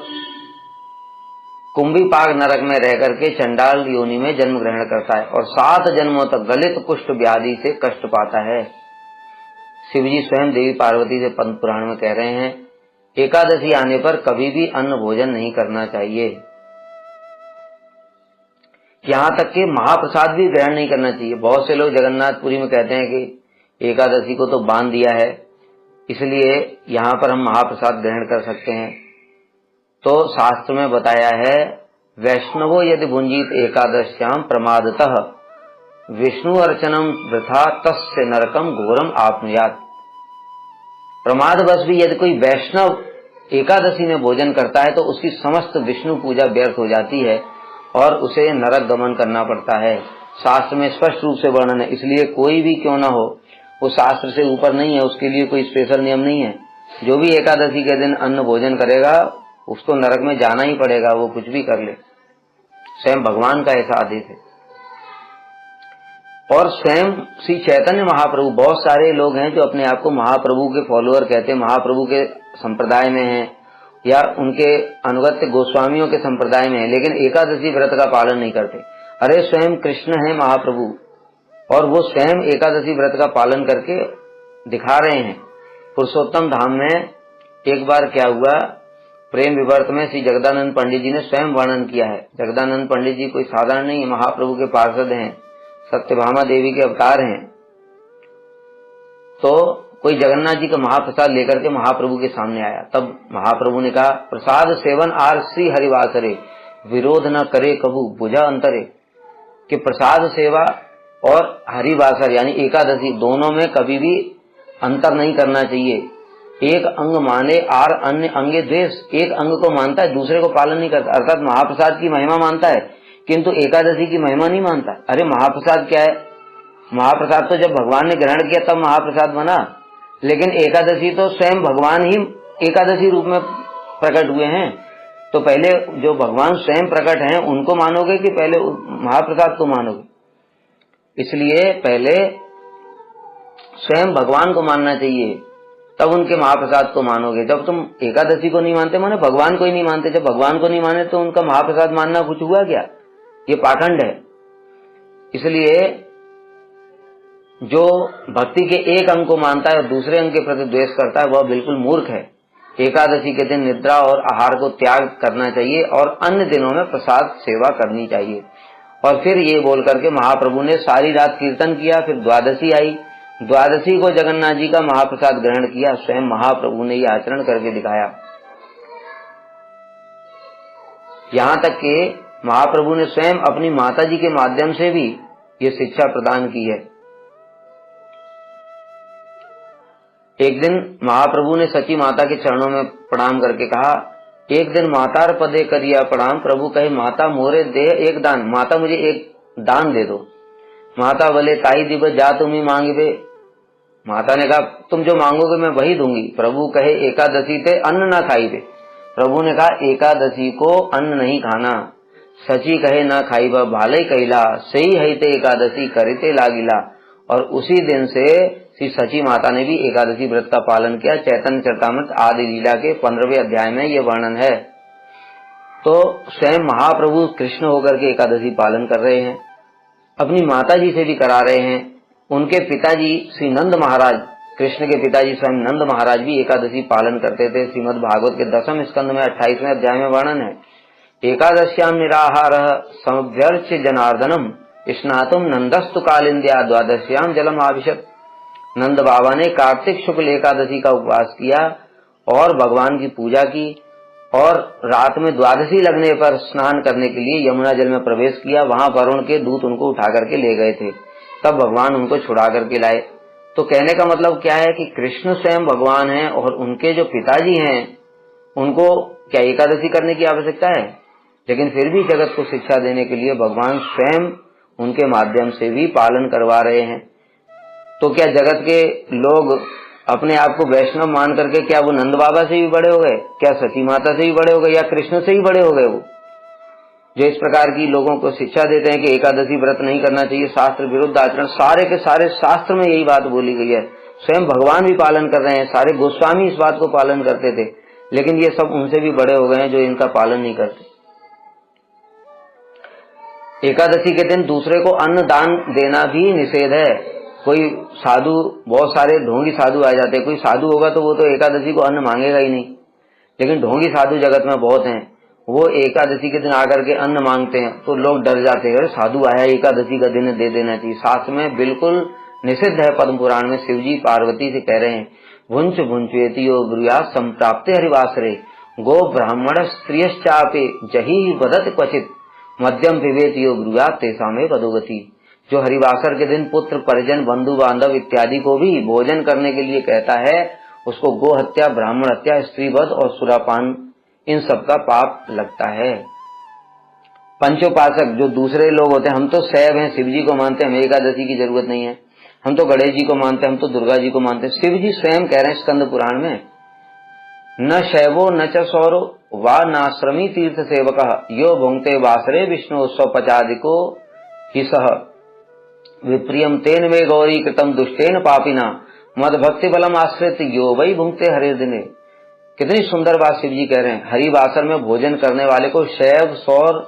कुंभी पाक नरक में रह करके चंडाल योनि में जन्म ग्रहण करता है और 7 जन्मों तक गलित कुष्ठ व्याधि से कष्ट पाता है। शिवजी स्वयं देवी पार्वती से पद्म पुराण में कह रहे हैं, एकादशी आने पर कभी भी अन्न भोजन नहीं करना चाहिए। यहाँ तक कि महाप्रसाद भी ग्रहण नहीं करना चाहिए। बहुत से लोग जगन्नाथपुरी में कहते हैं कि एकादशी को तो बांध दिया है, इसलिए यहाँ पर हम महाप्रसाद ग्रहण कर सकते हैं। तो शास्त्र में बताया है, वैष्णवो यदि भुंजीत एकादश्याम प्रमादतः विष्णु अर्चनम वृथा तस्य नरकम घोरम आपनुयात। प्रमादवश भी यदि कोई वैष्णव एकादशी में भोजन करता है तो उसकी समस्त विष्णु पूजा व्यर्थ हो जाती है और उसे नरक गमन करना पड़ता है। शास्त्र में स्पष्ट रूप से वर्णन है। इसलिए कोई भी क्यों ना हो, वो शास्त्र से ऊपर नहीं है, उसके लिए कोई स्पेशल नियम नहीं है। जो भी एकादशी के दिन अन्न भोजन करेगा उसको नरक में जाना ही पड़ेगा, वो कुछ भी कर ले। स्वयं भगवान का ऐसा आदेश है। और स्वयं श्री चैतन्य महाप्रभु, बहुत सारे लोग हैं जो अपने आप को महाप्रभु के फॉलोअर कहते हैं, महाप्रभु के संप्रदाय में हैं या उनके अनुगत्य गोस्वामियों के संप्रदाय में है, लेकिन एकादशी व्रत का पालन नहीं करते। अरे स्वयं कृष्ण है महाप्रभु और वो स्वयं एकादशी व्रत का पालन करके दिखा रहे हैं। पुरुषोत्तम धाम में एक बार क्या हुआ, प्रेम विवर्त में श्री जगदानंद पंडित जी ने स्वयं वर्णन किया है। जगदानंद पंडित जी कोई साधारण नहीं है, महाप्रभु के पार्षद हैं, सत्यभामा देवी के अवतार हैं। तो कोई जगन्नाथ जी का महाप्रसाद लेकर के महाप्रभु के सामने आया, तब महाप्रभु ने कहा, प्रसाद सेवन आर श्री हरिवासरे विरोध न करे कबू बुझा अंतरे, कि प्रसाद सेवा और हरिवासर यानी एकादशी दोनों में कभी भी अंतर नहीं करना चाहिए। एक अंग माने आर अन्य अंगे द्वेष। एक अंग को मानता है, दूसरे को पालन नहीं करता, अर्थात महाप्रसाद की महिमा मानता है किंतु एकादशी की महिमा नहीं मानता। अरे महाप्रसाद क्या है, महाप्रसाद तो जब भगवान ने ग्रहण किया तब महाप्रसाद बना, लेकिन एकादशी तो स्वयं भगवान ही एकादशी रूप में प्रकट हुए हैं। तो पहले जो भगवान स्वयं प्रकट हैं उनको मानोगे कि पहले महाप्रसाद को मानोगे? इसलिए पहले स्वयं भगवान को मानना चाहिए, तब उनके महाप्रसाद को मानोगे। जब तुम एकादशी को नहीं मानते माने भगवान को ही नहीं मानते। जब भगवान को नहीं माने तो उनका महाप्रसाद मानना कुछ हुआ क्या? ये पाखंड है। इसलिए जो भक्ति के एक अंग को मानता है और दूसरे अंग के प्रति द्वेष करता है वह बिल्कुल मूर्ख है। एकादशी के दिन निद्रा और आहार को त्याग करना चाहिए और अन्य दिनों में प्रसाद सेवा करनी चाहिए। और फिर ये बोल करके महाप्रभु ने सारी रात कीर्तन किया। फिर द्वादशी आई, द्वादशी को जगन्नाथ जी का महाप्रसाद ग्रहण किया। स्वयं महाप्रभु ने ये आचरण करके दिखाया। यहाँ तक कि महाप्रभु ने स्वयं अपनी माता जी के माध्यम से भी ये शिक्षा प्रदान की है। एक दिन महाप्रभु ने सची माता के चरणों में प्रणाम करके कहा, एक दिन मातार पदे करिया प्रणाम। प्रभु कहे, माता मोरे दे एक दान, माता मुझे एक दान दे दो। माता बोले, ताई दिब जा तुम्ही मांगिबे। माता ने कहा, तुम जो मांगोगे मैं वही दूंगी। प्रभु कहे, एकादशी ते अन्न ना खाइबे। प्रभु ने कहा, एकादशी को अन्न नहीं खाना। सची कहे, ना खाइबा भाले कैला, सही है ते एकादशी करिते लागिला। और उसी दिन से श्री सची माता ने भी एकादशी व्रत का पालन किया। चैतन्य चरितामृत आदि लीला के 15वें अध्याय में ये वर्णन है। तो स्वयं महाप्रभु कृष्ण होकर के एकादशी पालन कर रहे हैं, अपनी माता जी से भी करा रहे हैं। उनके पिताजी श्री नंद महाराज, कृष्ण के पिताजी स्वयं नंद महाराज भी एकादशी पालन करते थे। श्रीमद् भागवत के 10वें स्कंद में 28वें अध्याय में वर्णन है, एकादश्याम निराहार समभ्यर्च्य जनार्दनम स्नातुम नंदस्तु कालिंद्या द्वादश्याम जलम आविशत। नंद बाबा ने कार्तिक शुक्ल एकादशी का उपवास किया और भगवान की पूजा की, और रात में द्वादशी लगने पर स्नान करने के लिए यमुना जल में प्रवेश किया। वहां वरुण के दूत उनको उठा करके ले गए थे, तब भगवान उनको छुड़ा करके लाए। तो कहने का मतलब क्या है कि कृष्ण स्वयं भगवान हैं और उनके जो पिताजी हैं उनको क्या एकादशी करने की आवश्यकता है? लेकिन फिर भी जगत को शिक्षा देने के लिए भगवान स्वयं उनके माध्यम से भी पालन करवा रहे हैं। तो क्या जगत के लोग अपने आप को वैष्णव मान करके क्या वो नंद बाबा से भी बड़े हो गए, क्या सती माता से भी बड़े हो गए, या कृष्ण से ही बड़े हो गए? वो जो इस प्रकार की लोगों को शिक्षा देते हैं कि एकादशी व्रत नहीं करना चाहिए, शास्त्र विरुद्ध आचरण, सारे के सारे शास्त्र में यही बात बोली गई है। स्वयं भगवान भी पालन कर रहे हैं, सारे गोस्वामी इस बात को पालन करते थे, लेकिन ये सब उनसे भी बड़े हो गए हैं जो इनका पालन नहीं करते। एकादशी के दिन दूसरे को अन्न दान देना भी निषेध है। कोई साधु, बहुत सारे ढोंगी साधु आ जाते हैं। कोई साधु होगा तो वो तो एकादशी को अन्न मांगेगा ही नहीं, लेकिन ढोंगी साधु जगत में बहुत हैं। वो एकादशी के दिन आकर के अन्न मांगते हैं तो लोग डर जाते हैं, साधु आया एकादशी का दिन दे देना चाहिए। शास्त्र में बिल्कुल निषिद्ध है। पद्म पुराण में शिवजी पार्वती से कह रहे हैं, भुंच भुंचेतियो ब्रूयात् संप्राप्ते हरिवासरे गो ब्राह्मण स्त्रियश्चापे जही वदत क्वचित मध्यम पिबेतियो ब्रूयात् तेषामे पदोगति। जो हरिवासर के दिन पुत्र परिजन बंधु बांधव इत्यादि को भी भोजन करने के लिए कहता है, उसको गो हत्या, ब्राह्मण हत्या, स्त्रीवध और सुरापान, इन सब का पाप लगता है। पंचोपासक जो दूसरे लोग होते हैं, हम तो शैव हैं, शिव जी को मानते हैं, हमें एकादशी की जरूरत नहीं है, हम तो गणेश जी को मानते हैं, हम तो दुर्गा जी को मानते हैं। शिव जी स्वयं कह रहे हैं स्कंद पुराण में, न शैवो न च सौरो वा नाश्रमी तीर्थ सेवक यो भुंक्ते वासरे विष्णु स्वपचादिको ही सह विप्रियम तेन वे गौरी कृतम दुष्टेन पापिना मद भक्ति बलम आश्रित यो वही भुंक्ते हरे दिने। कितनी सुंदर बात शिव जी कह रहे हैं। हरिवासर में भोजन करने वाले को शैव, सौर,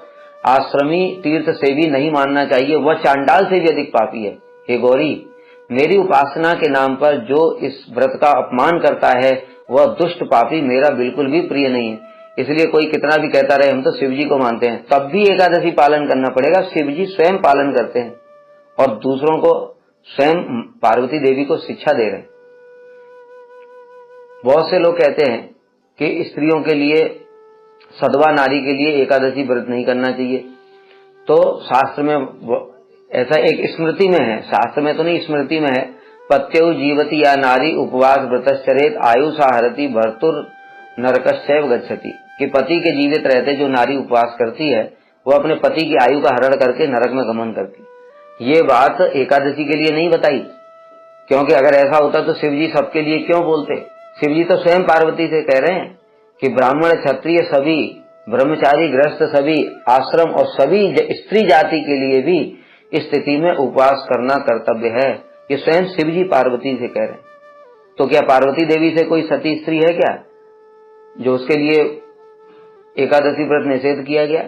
आश्रमी, तीर्थ से भी नहीं मानना चाहिए, वह चांडाल से भी अधिक पापी है। हे गौरी, मेरी उपासना के नाम पर जो इस व्रत का अपमान करता है वह दुष्ट पापी मेरा बिल्कुल भी प्रिय नहीं है। इसलिए कोई कितना भी कहता रहे हम तो शिव जी को मानते हैं, तब भी एकादशी पालन करना पड़ेगा। शिव जी स्वयं पालन करते हैं और दूसरों को स्वयं पार्वती देवी को शिक्षा दे रहे हैं। बहुत से लोग कहते हैं कि स्त्रियों के लिए, सधवा नारी के लिए एकादशी व्रत नहीं करना चाहिए। तो शास्त्र में ऐसा एक स्मृति में है, शास्त्र में तो नहीं, स्मृति में है, पत्यौ जीवति या नारी उपवास व्रतश्चरेत आयुषा हरति भर्तुर नरकश्चैव गच्छति, कि पति के जीवित रहते जो नारी उपवास करती है वो अपने पति की आयु का हरण करके नरक में गमन करती। ये बात एकादशी के लिए नहीं बताई, क्योंकि अगर ऐसा होता तो शिव जी सबके लिए क्यों बोलते। शिव जी तो स्वयं पार्वती से कह रहे हैं कि ब्राह्मण, क्षत्रिय सभी, ब्रह्मचारी, गृहस्थ सभी, आश्रम और सभी स्त्री जाति के लिए भी इस स्थिति में उपवास करना कर्तव्य है। ये स्वयं शिव जी पार्वती से कह रहे हैं। तो क्या पार्वती देवी से कोई सती स्त्री है क्या जो उसके लिए एकादशी व्रत निषेध किया गया?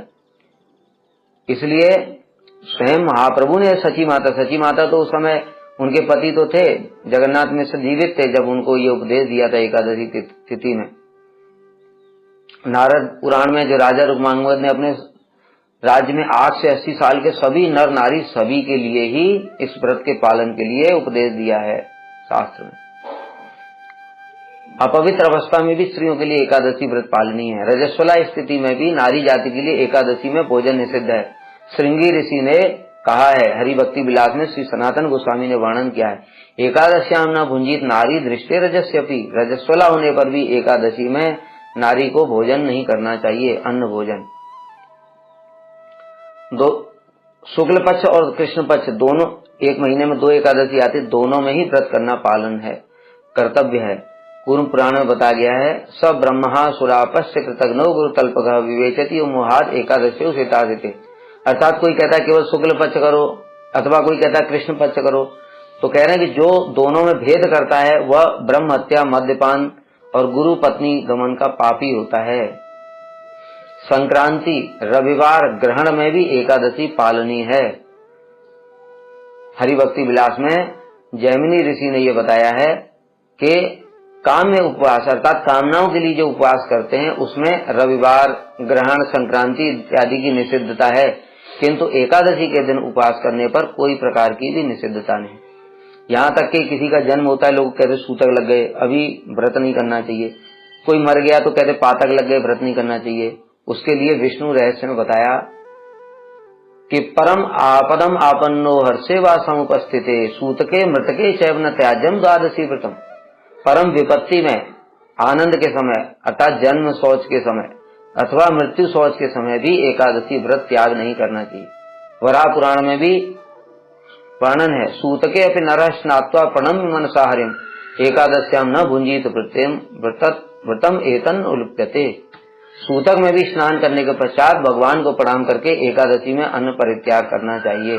इसलिए स्वयं महाप्रभु ने सची माता तो उस समय उनके पति तो थे, जगन्नाथ में से जीवित थे जब उनको ये उपदेश दिया था एकादशी तिथि में। नारद पुराण में जो राजा रुक्मांगद ने अपने राज्य में 8 से 80 साल के सभी नर नारी सभी के लिए ही इस व्रत के पालन के लिए उपदेश दिया है शास्त्र में। अपवित्र अवस्था में भी स्त्रियों के लिए एकादशी व्रत पालनी है। रजस्वला स्थिति में भी नारी जाति के लिए एकादशी में भोजन निषिद्ध है। श्रृंगी ऋषि ने कहा है, हरि भक्ति विलास में श्री सनातन गोस्वामी ने वर्णन किया है, एकादश्याम न भुंजित नारी दृष्टि रजस्यपि। रजस्वला होने पर भी एकादशी में नारी को भोजन नहीं करना चाहिए, अन्न भोजन। दो शुक्ल पक्ष और कृष्ण पक्ष दोनों, एक महीने में 2 एकादशी आती, दोनों में ही व्रत करना पालन है, कर्तव्य है। पूर्व पुराण में बताया गया है, सब ब्रह्मा सुरापस्य कृतघ्नो गुरु तल्पघ विवेचति मोहाद एकादशी उसेतासिते। अर्थात कोई कहता है केवल शुक्ल पक्ष करो, अथवा कोई कहता है कृष्ण पक्ष करो। तो कह रहे हैं कि जो दोनों में भेद करता है वह ब्रह्म हत्या, मद्यपान और गुरु पत्नी गमन का पापी होता है। संक्रांति, रविवार ग्रहण में भी एकादशी पालनी है। हरिभक्ति विलास में जैमिनी ऋषि ने यह बताया है कि काम्य उपवास अर्थात कामनाओं के लिए जो उपवास करते हैं उसमें रविवार, ग्रहण, संक्रांति इत्यादि की निषिद्धता है, किंतु एकादशी के दिन उपवास करने पर कोई प्रकार की भी निषिद्धता नहीं। यहाँ तक कि किसी का जन्म होता है, लोग कहते सूतक लग गए, अभी व्रत नहीं करना चाहिए। कोई मर गया तो कहते पातक लग गए, व्रत नहीं करना चाहिए। उसके लिए विष्णु रहस्य में बताया कि परम आपदम आपन्नो हर्षे वा समुपस्थिते सूतके मृतके चैव न त्याज्यम द्वादशी व्रतम। परम विपत्ति में आनंद के समय अर्थात जन्म शौच के समय अथवा मृत्यु शौच के समय भी एकादशी व्रत त्याग नहीं करना चाहिए। वराह पुराण में भी वर्णन है, सूतके अपि नरः स्नात्वा प्रणम्य मनसा हरिम एकादश्याम न भुंजीत व्रतम एतन उलुप्यते। सूतक में भी स्नान करने के पश्चात भगवान को प्रणाम करके एकादशी में अन्न परित्याग करना चाहिए।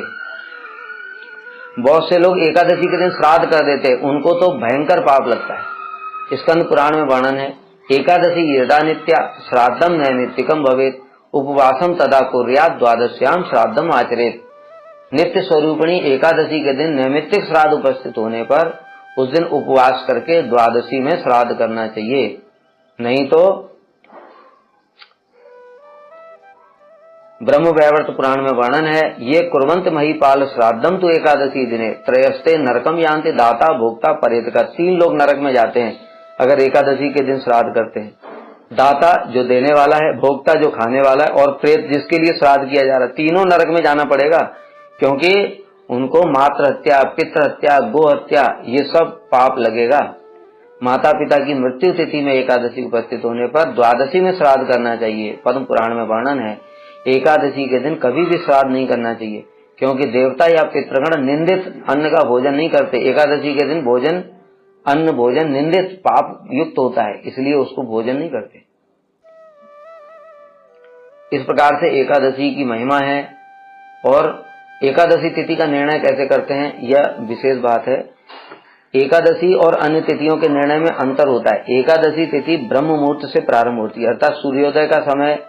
बहुत से लोग एकादशी के दिन श्राद्ध कर देते, उनको तो भयंकर पाप लगता है। स्कंद पुराण में वर्णन है, एकादशी यदा नित्या श्राद्धम नैमित्तिकम भवेत् उपवासम तदा कुर्यात् द्वादश्याम श्राद्धम आचरेत्। नित्य स्वरूपिणी एकादशी के दिन नैमित्तिक श्राद्ध उपस्थित होने पर उस दिन उपवास करके द्वादशी में श्राद्ध करना चाहिए, नहीं तो ब्रह्म वैवर्त पुराण में वर्णन है, ये कुर्वन्त महीपाल श्राद्धम तो एकादशी दिने त्रयस्ते नरकम यान्ते दाता भोक्ता परेतका। 3 लोग नरक में जाते हैं अगर एकादशी के दिन श्राद्ध करते हैं। दाता जो देने वाला है, भोक्ता जो खाने वाला है, और प्रेत जिसके लिए श्राद्ध किया जा रहा है, तीनों नरक में जाना पड़ेगा, क्योंकि उनको मातृ हत्या, पितृ हत्या, गो हत्या ये सब पाप लगेगा। माता पिता की मृत्यु तिथि में एकादशी उपस्थित होने पर द्वादशी में श्राद्ध करना चाहिए। पद्म पुराण में वर्णन है, एकादशी के दिन कभी भी श्राद्ध नहीं करना चाहिए, क्योंकि देवता या पितृगण निंदित अन्न का भोजन नहीं करते। एकादशी के दिन अन्न भोजन निंदित पाप युक्त होता है, इसलिए उसको भोजन नहीं करते। इस प्रकार से एकादशी की महिमा है। और एकादशी तिथि का निर्णय कैसे करते हैं, यह विशेष बात है। एकादशी और अन्य तिथियों के निर्णय में अंतर होता है। एकादशी तिथि ब्रह्म मुहूर्त से प्रारंभ होती है, अर्थात सूर्योदय का समय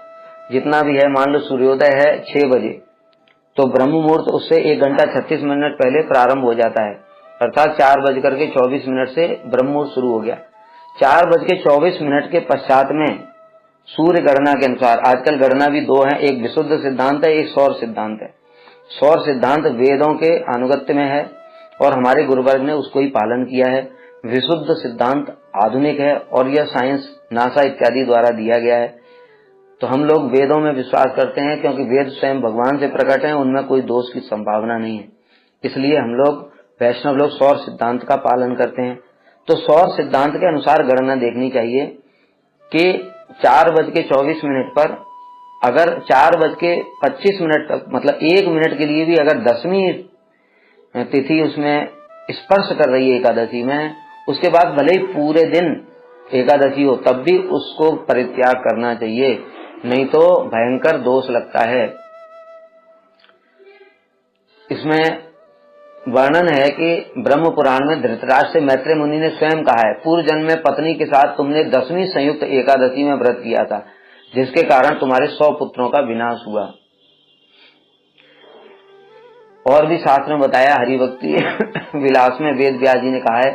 जितना भी है, मान लो सूर्योदय है 6 बजे, तो ब्रह्म मुहूर्त उससे 1 घंटा 36 मिनट पहले प्रारंभ हो जाता है, अर्थात 4:24 से ब्रह्म मुहूर्त शुरू हो गया। 4:24 के पश्चात में सूर्य गणना के अनुसार, आजकल गणना भी 2 है, एक विशुद्ध सिद्धांत है, एक सौर सिद्धांत है। सौर सिद्धांत वेदों के अनुगत्य में है और हमारे गुरुवर्ग ने उसको ही पालन किया है। विशुद्ध सिद्धांत आधुनिक है और यह साइंस नासा इत्यादि द्वारा दिया गया है। तो हम लोग वेदों में विश्वास करते हैं, क्योंकि वेद स्वयं भगवान से प्रकट हैं, उनमें कोई दोष की संभावना नहीं है, इसलिए हम लोग वैष्णव लोग सौर सिद्धांत का पालन करते हैं। तो सौर सिद्धांत के अनुसार गणना देखनी चाहिए कि 4:24 पर अगर 4:25 तक, मतलब 1 मिनट के लिए भी अगर 10वीं तिथि उसमें स्पर्श कर रही है एकादशी में, उसके बाद भले ही पूरे दिन एकादशी हो तब भी उसको परित्याग करना चाहिए, नहीं तो भयंकर दोष लगता है। इसमें वर्णन है कि ब्रह्म पुराण में धृतराष्ट्र से मैत्रेय मुनि ने स्वयं कहा है, पूर्व जन्म में पत्नी के साथ तुमने 10वीं संयुक्त एकादशी में व्रत किया था, जिसके कारण तुम्हारे 100 पुत्रों का विनाश हुआ। और भी शास्त्र में बताया, हरिभक्ति विलास में वेद व्यास जी ने कहा है,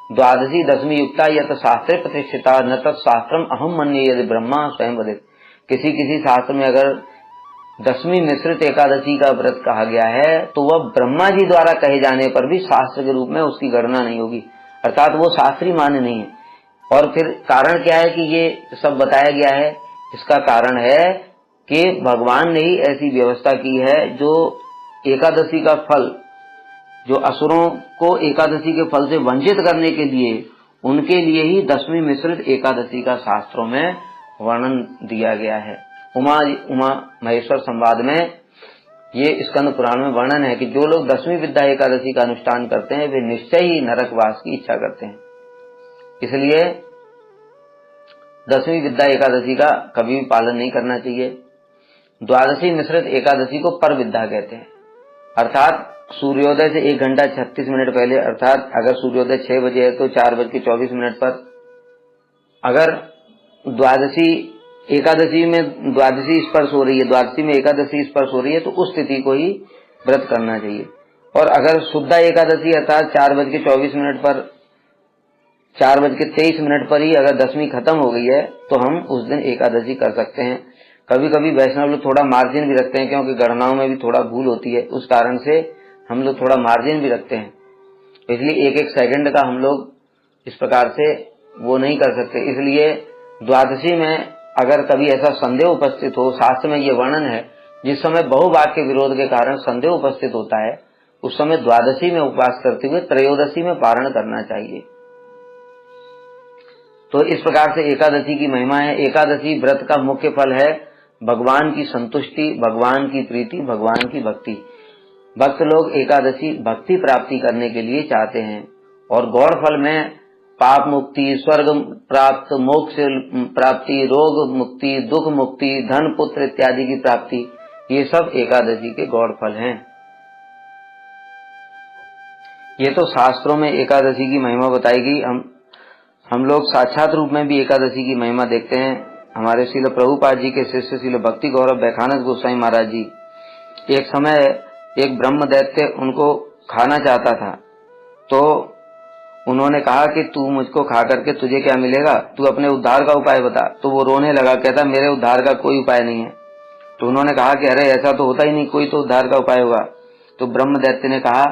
द्वादशी 10वीं युक्ता यत शास्त्रे प्रतिष्ठिता न तत्शास्त्रम अहम मन्ये यदि ब्रह्मा स्वयं वदेत। किसी शास्त्र में अगर 10वीं मिश्रित एकादशी का व्रत कहा गया है तो वह ब्रह्मा जी द्वारा कहे जाने पर भी शास्त्र के रूप में उसकी गणना नहीं होगी, अर्थात वो शास्त्रीय मान्य नहीं है। और फिर कारण क्या है कि ये सब बताया गया है? इसका कारण है कि भगवान ने ही ऐसी व्यवस्था की है जो एकादशी का फल, जो असुरों को एकादशी के फल से वंचित करने के लिए, उनके लिए ही 10वीं मिश्रित एकादशी का शास्त्रों में वर्णन दिया गया है। उमा महेश्वर संवाद में ये स्कंद पुराण में वर्णन है कि जो लोग 10वीं विद्या एकादशी का अनुष्ठान करते हैं वे निश्चय ही नरकवास की इच्छा करते हैं। इसलिए 10वीं विद्या एकादशी का कभी भी पालन नहीं करना चाहिए। द्वादशी मिश्रित एकादशी को पर विद्या कहते हैं, अर्थात सूर्योदय से 1 घंटा 36 मिनट पहले, अर्थात अगर सूर्योदय 6 बजे है तो 4:24 पर, अगर द्वादशी एकादशी में द्वादशी स्पर्श हो रही है, द्वादशी में एकादशी स्पर्श हो रही है तो उस तिथि को ही व्रत करना चाहिए। और अगर शुद्ध एकादशी अर्थात 4:24 पर, 4:23 पर ही अगर 10वीं खत्म हो गई है तो हम उस दिन एकादशी कर सकते हैं। कभी कभी वैष्णव लोग थोड़ा मार्जिन भी रखते हैं, क्योंकि गणनाओं में भी थोड़ा भूल होती है, उस कारण से हम लोग थोड़ा मार्जिन भी रखते हैं। इसलिए 1-1 सेकंड का हम लोग इस प्रकार से वो नहीं कर सकते। इसलिए द्वादशी में अगर कभी ऐसा संदेह उपस्थित हो, शास्त्र में ये वर्णन है, जिस समय बहुवाक्य के विरोध के कारण संदेह उपस्थित होता है, उस समय द्वादशी में उपवास करते हुए त्रयोदशी में पारण करना चाहिए। तो इस प्रकार से एकादशी की महिमा है। एकादशी व्रत का मुख्य फल है भगवान की संतुष्टि, भगवान की प्रीति, भगवान की भक्ति। भक्त लोग एकादशी भक्ति प्राप्ति करने के लिए चाहते हैं, और गौड़ फल में पाप मुक्ति, स्वर्ग प्राप्त, मोक्ष प्राप्ति, रोग मुक्ति, दुख मुक्ति, धन पुत्र इत्यादि की प्राप्ति, ये सब एकादशी के गौड़ फल हैं। ये तो शास्त्रों में एकादशी की महिमा बताई गई। हम लोग साक्षात रूप में भी एकादशी की महिमा देखते हैं। हमारे श्रील प्रभुपाद जी के शिष्य श्रील भक्ति गौरव बैखानस गोस्वामी महाराज जी, एक समय एक ब्रह्म दैत्य उनको खाना चाहता था, तो उन्होंने कहा कि तू मुझको खा करके तुझे क्या मिलेगा, तू अपने उद्धार का उपाय बता। तो वो रोने लगा, कहता मेरे उद्धार का कोई उपाय नहीं है। तो उन्होंने कहा कि अरे ऐसा तो होता ही नहीं, कोई तो उद्धार का उपाय होगा। तो ब्रह्म दैत्य ने कहा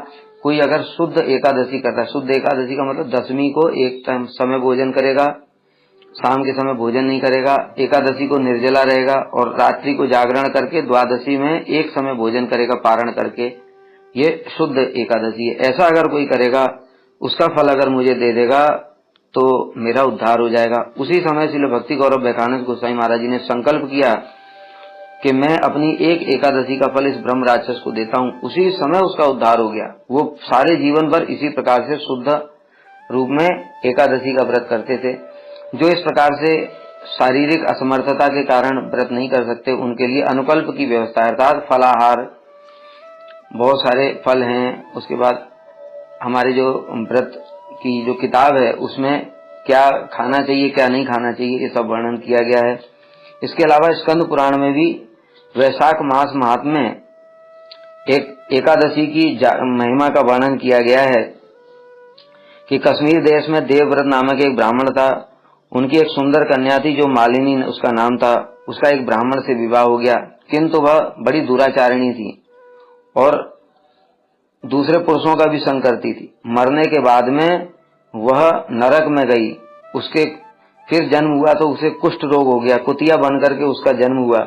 कोई अगर शुद्ध एकादशी करता है, शुद्ध एकादशी का मतलब 10वीं को एक टाइम समय भोजन करेगा, शाम के समय भोजन नहीं करेगा, एकादशी को निर्जला रहेगा और रात्रि को जागरण करके द्वादशी में एक समय भोजन करेगा पारण करके, ये शुद्ध एकादशी है। ऐसा अगर कोई करेगा, उसका फल अगर मुझे दे देगा तो मेरा उद्धार हो जाएगा। उसी समय श्रील भक्ति गौरव बैखानस गोस्वामी महाराज जी ने संकल्प किया कि मैं अपनी एक एकादशी का फल इस ब्रह्म राक्षस को देता हूँ। उसी समय उसका उद्धार हो गया। वो सारे जीवन भर इसी प्रकार से शुद्ध रूप में एकादशी का व्रत करते थे। जो इस प्रकार से शारीरिक असमर्थता के कारण व्रत नहीं कर सकते, उनके लिए अनुकल्प की व्यवस्था है, अर्थात फलाहार, बहुत सारे फल हैं। उसके बाद हमारी जो व्रत की जो किताब है उसमें क्या खाना चाहिए क्या नहीं खाना चाहिए, ये सब वर्णन किया गया है। इसके अलावा स्कंद पुराण में भी वैशाख मास महात्म्य में एक एकादशी की महिमा का वर्णन किया गया है कि कश्मीर देश में देवव्रत नामक एक ब्राह्मण था। उनकी एक सुंदर कन्या थी जो मालिनी उसका नाम था। उसका एक ब्राह्मण से विवाह हो गया, किंतु वह बड़ी दुराचारिणी थी और दूसरे पुरुषों का भी संग करती थी। मरने के बाद में वह नरक में गई। उसके फिर जन्म हुआ तो उसे कुष्ठ रोग हो गया, कुतिया बन करके उसका जन्म हुआ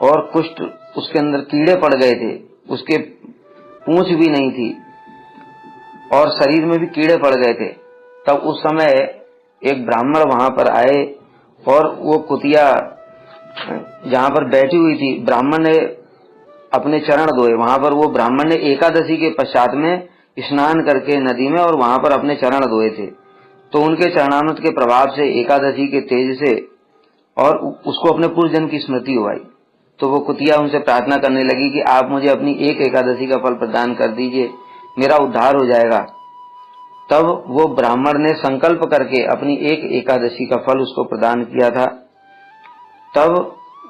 और कुष्ठ उसके अंदर कीड़े पड़ गए थे, उसके पूंछ भी नहीं थी और शरीर में भी कीड़े पड़ गए थे। तब उस समय एक ब्राह्मण वहां पर आए और वो कुतिया जहां पर बैठी हुई थी, ब्राह्मण ने अपने चरण धोए। वहां पर वो ब्राह्मण ने एकादशी के पश्चात में स्नान करके नदी में और वहां पर अपने चरण धोए थे। तो उनके चरणामृत के प्रभाव से एकादशी के तेज से और उसको अपने पूर्व जन्म की स्मृति हो आई। तो वो कुतिया उनसे प्रार्थना करने लगी कि आप मुझे अपनी एक एकादशी का फल प्रदान कर दीजिए, मेरा उद्धार हो जाएगा। तब वो ब्राह्मण ने संकल्प करके अपनी एक एकादशी का फल उसको प्रदान किया था। तब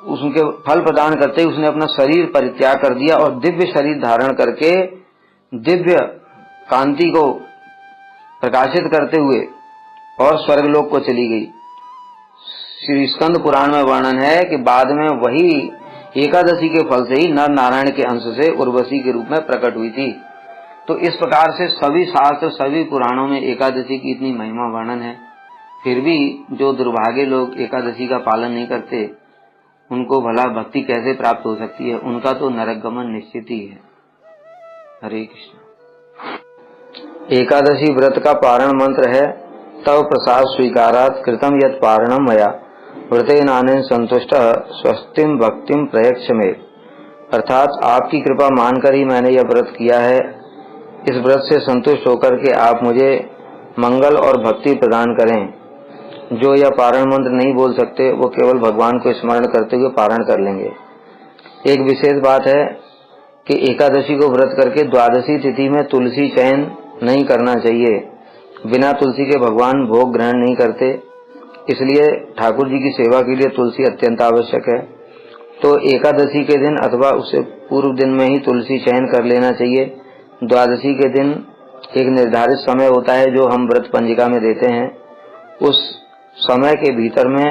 उसके फल प्रदान करते ही उसने अपना शरीर परित्याग कर दिया और दिव्य शरीर धारण करके दिव्य कांति को प्रकाशित करते हुए और स्वर्गलोक को चली गई। श्री स्कंद पुराण में वर्णन है कि बाद में वही एकादशी के फल से ही नर नारायण के अंश से उर्वशी के रूप में प्रकट हुई थी। तो इस प्रकार से सभी शास्त्र, सभी पुराणों में एकादशी की इतनी महिमा वर्णन है। फिर भी जो दुर्भागे लोग एकादशी का पालन नहीं करते, उनको भला भक्ति कैसे प्राप्त हो सकती है? उनका तो नरक गमन निश्चित ही है। हरे कृष्ण। एकादशी व्रत का पारण मंत्र है, तव प्रसाद स्वीकारात कृतम यत् पारणम मया व्रतेनानेन संतुष्टः स्वस्तिम भक्तिम प्रयच्छ मे। अर्थात आपकी कृपा मानकर ही मैंने यह व्रत किया है। इस व्रत से संतुष्ट होकर के आप मुझे मंगल और भक्ति प्रदान करें। जो यह पारण मंत्र नहीं बोल सकते, वो केवल भगवान को स्मरण करते हुए पारण कर लेंगे। एक विशेष बात है कि एकादशी को व्रत करके द्वादशी तिथि में तुलसी चयन नहीं करना चाहिए। बिना तुलसी के भगवान भोग ग्रहण नहीं करते, इसलिए ठाकुर जी की सेवा के लिए तुलसी अत्यंत आवश्यक है। तो एकादशी के दिन अथवा उससे पूर्व दिन में ही तुलसी चयन कर लेना चाहिए। द्वादशी के दिन एक निर्धारित समय होता है जो हम व्रत पंजिका में देते हैं, उस समय के भीतर में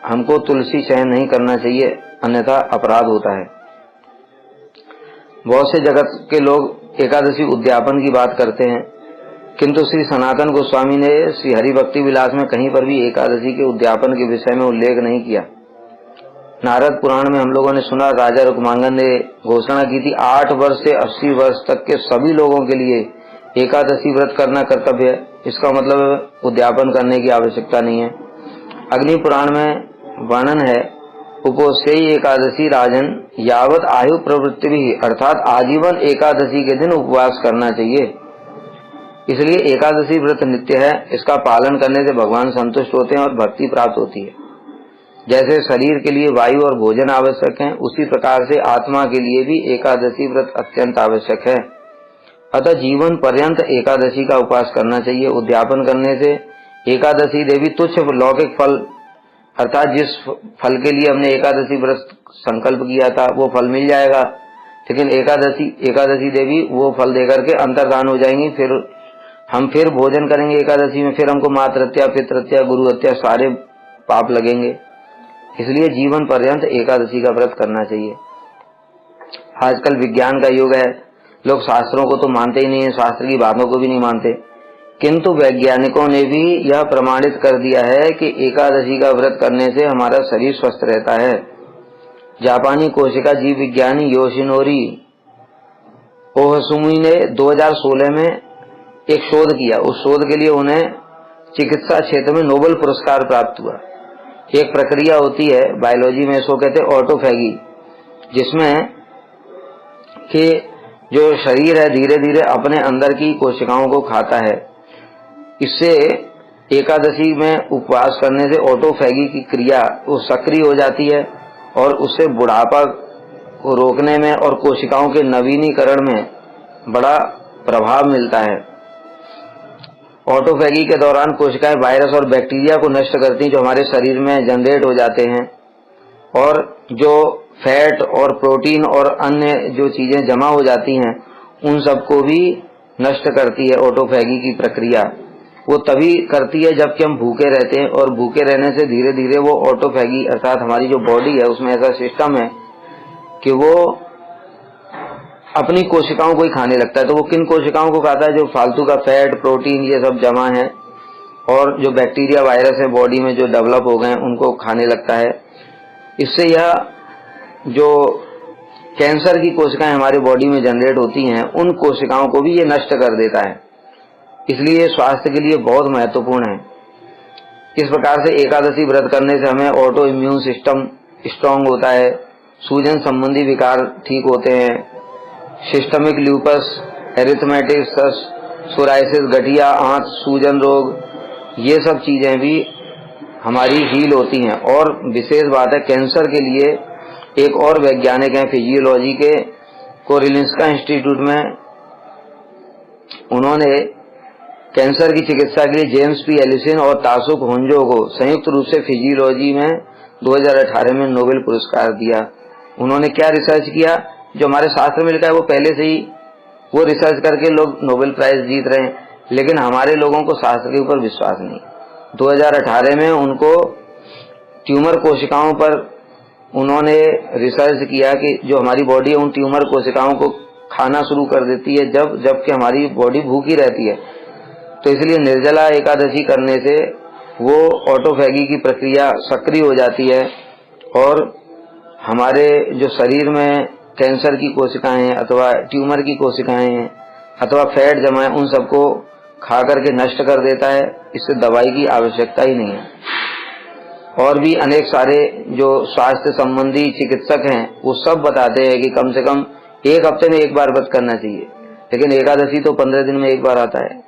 हमको तुलसी चयन नहीं करना चाहिए, अन्यथा अपराध होता है। बहुत से जगत के लोग एकादशी उद्यापन की बात करते हैं, किंतु श्री सनातन गोस्वामी ने श्री हरि भक्ति विलास में कहीं पर भी एकादशी के उद्यापन के विषय में उल्लेख नहीं किया। नारद पुराण में हम लोगों ने सुना, राजा रुक्मांगद ने घोषणा की थी 8 वर्ष से 80 वर्ष तक के सभी लोगों के लिए एकादशी व्रत करना कर्तव्य है। इसका मतलब उद्यापन करने की आवश्यकता नहीं है। अग्नि पुराण में वर्णन है, उपोषेय एकादशी राजन यावत आयु प्रवृत्ति भी, अर्थात आजीवन एकादशी के दिन उपवास करना चाहिए। इसलिए एकादशी व्रत नित्य है। इसका पालन करने से भगवान संतुष्ट होते हैं और भक्ति प्राप्त होती है। जैसे शरीर के लिए वायु और भोजन आवश्यक है, उसी प्रकार से आत्मा के लिए भी एकादशी व्रत अत्यंत आवश्यक है। अतः जीवन पर्यंत एकादशी का उपवास करना चाहिए। उद्यापन करने से एकादशी देवी तुच्छ लौकिक फल, अर्थात जिस फल के लिए हमने एकादशी व्रत संकल्प किया था वो फल मिल जाएगा, लेकिन एकादशी देवी वो फल देकर के अंतर्धान हो जाएंगी। फिर हम फिर भोजन करेंगे एकादशी में, फिर हमको मातृ हत्या, पितृ हत्या, गुरु हत्या सारे पाप लगेंगे। इसलिए जीवन पर्यंत एकादशी का व्रत करना चाहिए। आजकल विज्ञान का युग है, लोग शास्त्रों को तो मानते ही नहीं है, शास्त्र की बातों को भी नहीं मानते, किंतु वैज्ञानिकों ने भी यह प्रमाणित कर दिया है कि एकादशी का व्रत करने से हमारा शरीर स्वस्थ रहता है। जापानी कोशिका जीव विज्ञानी योशिनोरी ओहसुमी ने 2016 में एक शोध किया। उस शोध के लिए उन्हें चिकित्सा क्षेत्र में नोबेल पुरस्कार प्राप्त हुआ। एक प्रक्रिया होती है बायोलॉजी में, इसको कहते हैं ऑटोफैगी, जिसमें कि जो शरीर है धीरे धीरे अपने अंदर की कोशिकाओं को खाता है। इससे एकादशी में उपवास करने से ऑटोफैगी की क्रिया वो सक्रिय हो जाती है और उससे बुढ़ापा को रोकने में और कोशिकाओं के नवीनीकरण में बड़ा प्रभाव मिलता है। ऑटोफैगी के दौरान कोशिकाएं वायरस और बैक्टीरिया को नष्ट करती हैं जो हमारे शरीर में जनरेट हो जाते हैं, और जो फैट और प्रोटीन और अन्य जो चीजें जमा हो जाती हैं उन सबको भी नष्ट करती है। ऑटोफैगी की प्रक्रिया वो तभी करती है जबकि हम भूखे रहते हैं, और भूखे रहने से धीरे धीरे वो ऑटोफैगी अर्थात हमारी जो बॉडी है उसमें ऐसा सिस्टम है कि वो अपनी कोशिकाओं को ही खाने लगता है। तो वो किन कोशिकाओं को खाता है? जो फालतू का फैट, प्रोटीन ये सब जमा है और जो बैक्टीरिया वायरस है बॉडी में जो डेवलप हो गए हैं उनको खाने लगता है। इससे यह जो कैंसर की कोशिकाएं हमारे बॉडी में जनरेट होती हैं उन कोशिकाओं को भी ये नष्ट कर देता है। इसलिए स्वास्थ्य के लिए बहुत महत्वपूर्ण है। इस प्रकार से एकादशी व्रत करने से हमें ऑटो इम्यून सिस्टम स्ट्रांग होता है, सूजन संबंधी विकार ठीक होते हैं, सिस्टमिक ल्यूपस, एरिथमेटिस, सोराइसिस, गठिया, आंत सूजन रोग, ये सब चीजें भी हमारी हील होती हैं। और विशेष बात है कैंसर के लिए एक और वैज्ञानिक हैं फिजियोलॉजी के, कोरिलिंस्का इंस्टीट्यूट में, उन्होंने कैंसर की चिकित्सा के लिए जेम्स पी एलिसन और तासुक होंजो को संयुक्त रूप से फिजियोलॉजी में 2018 में नोबेल पुरस्कार दिया। उन्होंने क्या रिसर्च किया? जो हमारे शास्त्र में लिखा है वो पहले से ही वो रिसर्च करके लोग नोबेल प्राइज जीत रहे हैं, लेकिन हमारे लोगों को शास्त्र के ऊपर विश्वास नहीं। 2018 में उनको ट्यूमर कोशिकाओं पर उन्होंने रिसर्च किया कि जो हमारी बॉडी है उन ट्यूमर कोशिकाओं को खाना शुरू कर देती है जबकि हमारी बॉडी भूखी रहती है। तो इसलिए निर्जला एकादशी करने से वो ऑटोफैगी की प्रक्रिया सक्रिय हो जाती है और हमारे जो शरीर में कैंसर की कोशिकाएं हैं अथवा ट्यूमर की कोशिकाएं हैं अथवा फैट जमा है, उन सबको खा करके नष्ट कर देता है। इससे दवाई की आवश्यकता ही नहीं है। और भी अनेक सारे जो स्वास्थ्य संबंधी चिकित्सक हैं वो सब बताते हैं कि कम से कम 1 हफ्ते में 1 बार व्रत करना चाहिए, लेकिन एकादशी तो 15 दिन में 1 बार आता है।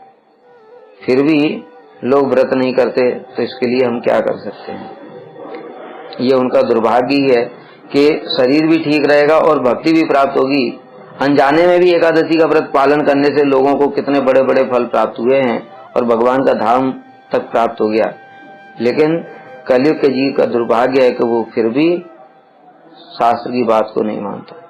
फिर भी लोग व्रत नहीं करते, तो इसके लिए हम क्या कर सकते हैं। ये उनका दुर्भाग्य ही है कि शरीर भी ठीक रहेगा और भक्ति भी प्राप्त होगी। अनजाने में भी एकादशी का व्रत पालन करने से लोगों को कितने बड़े बड़े फल प्राप्त हुए हैं और भगवान का धाम तक प्राप्त हो गया। लेकिन कलयुग के जीव का दुर्भाग्य है कि वो फिर भी शास्त्र की बात को नहीं मानता।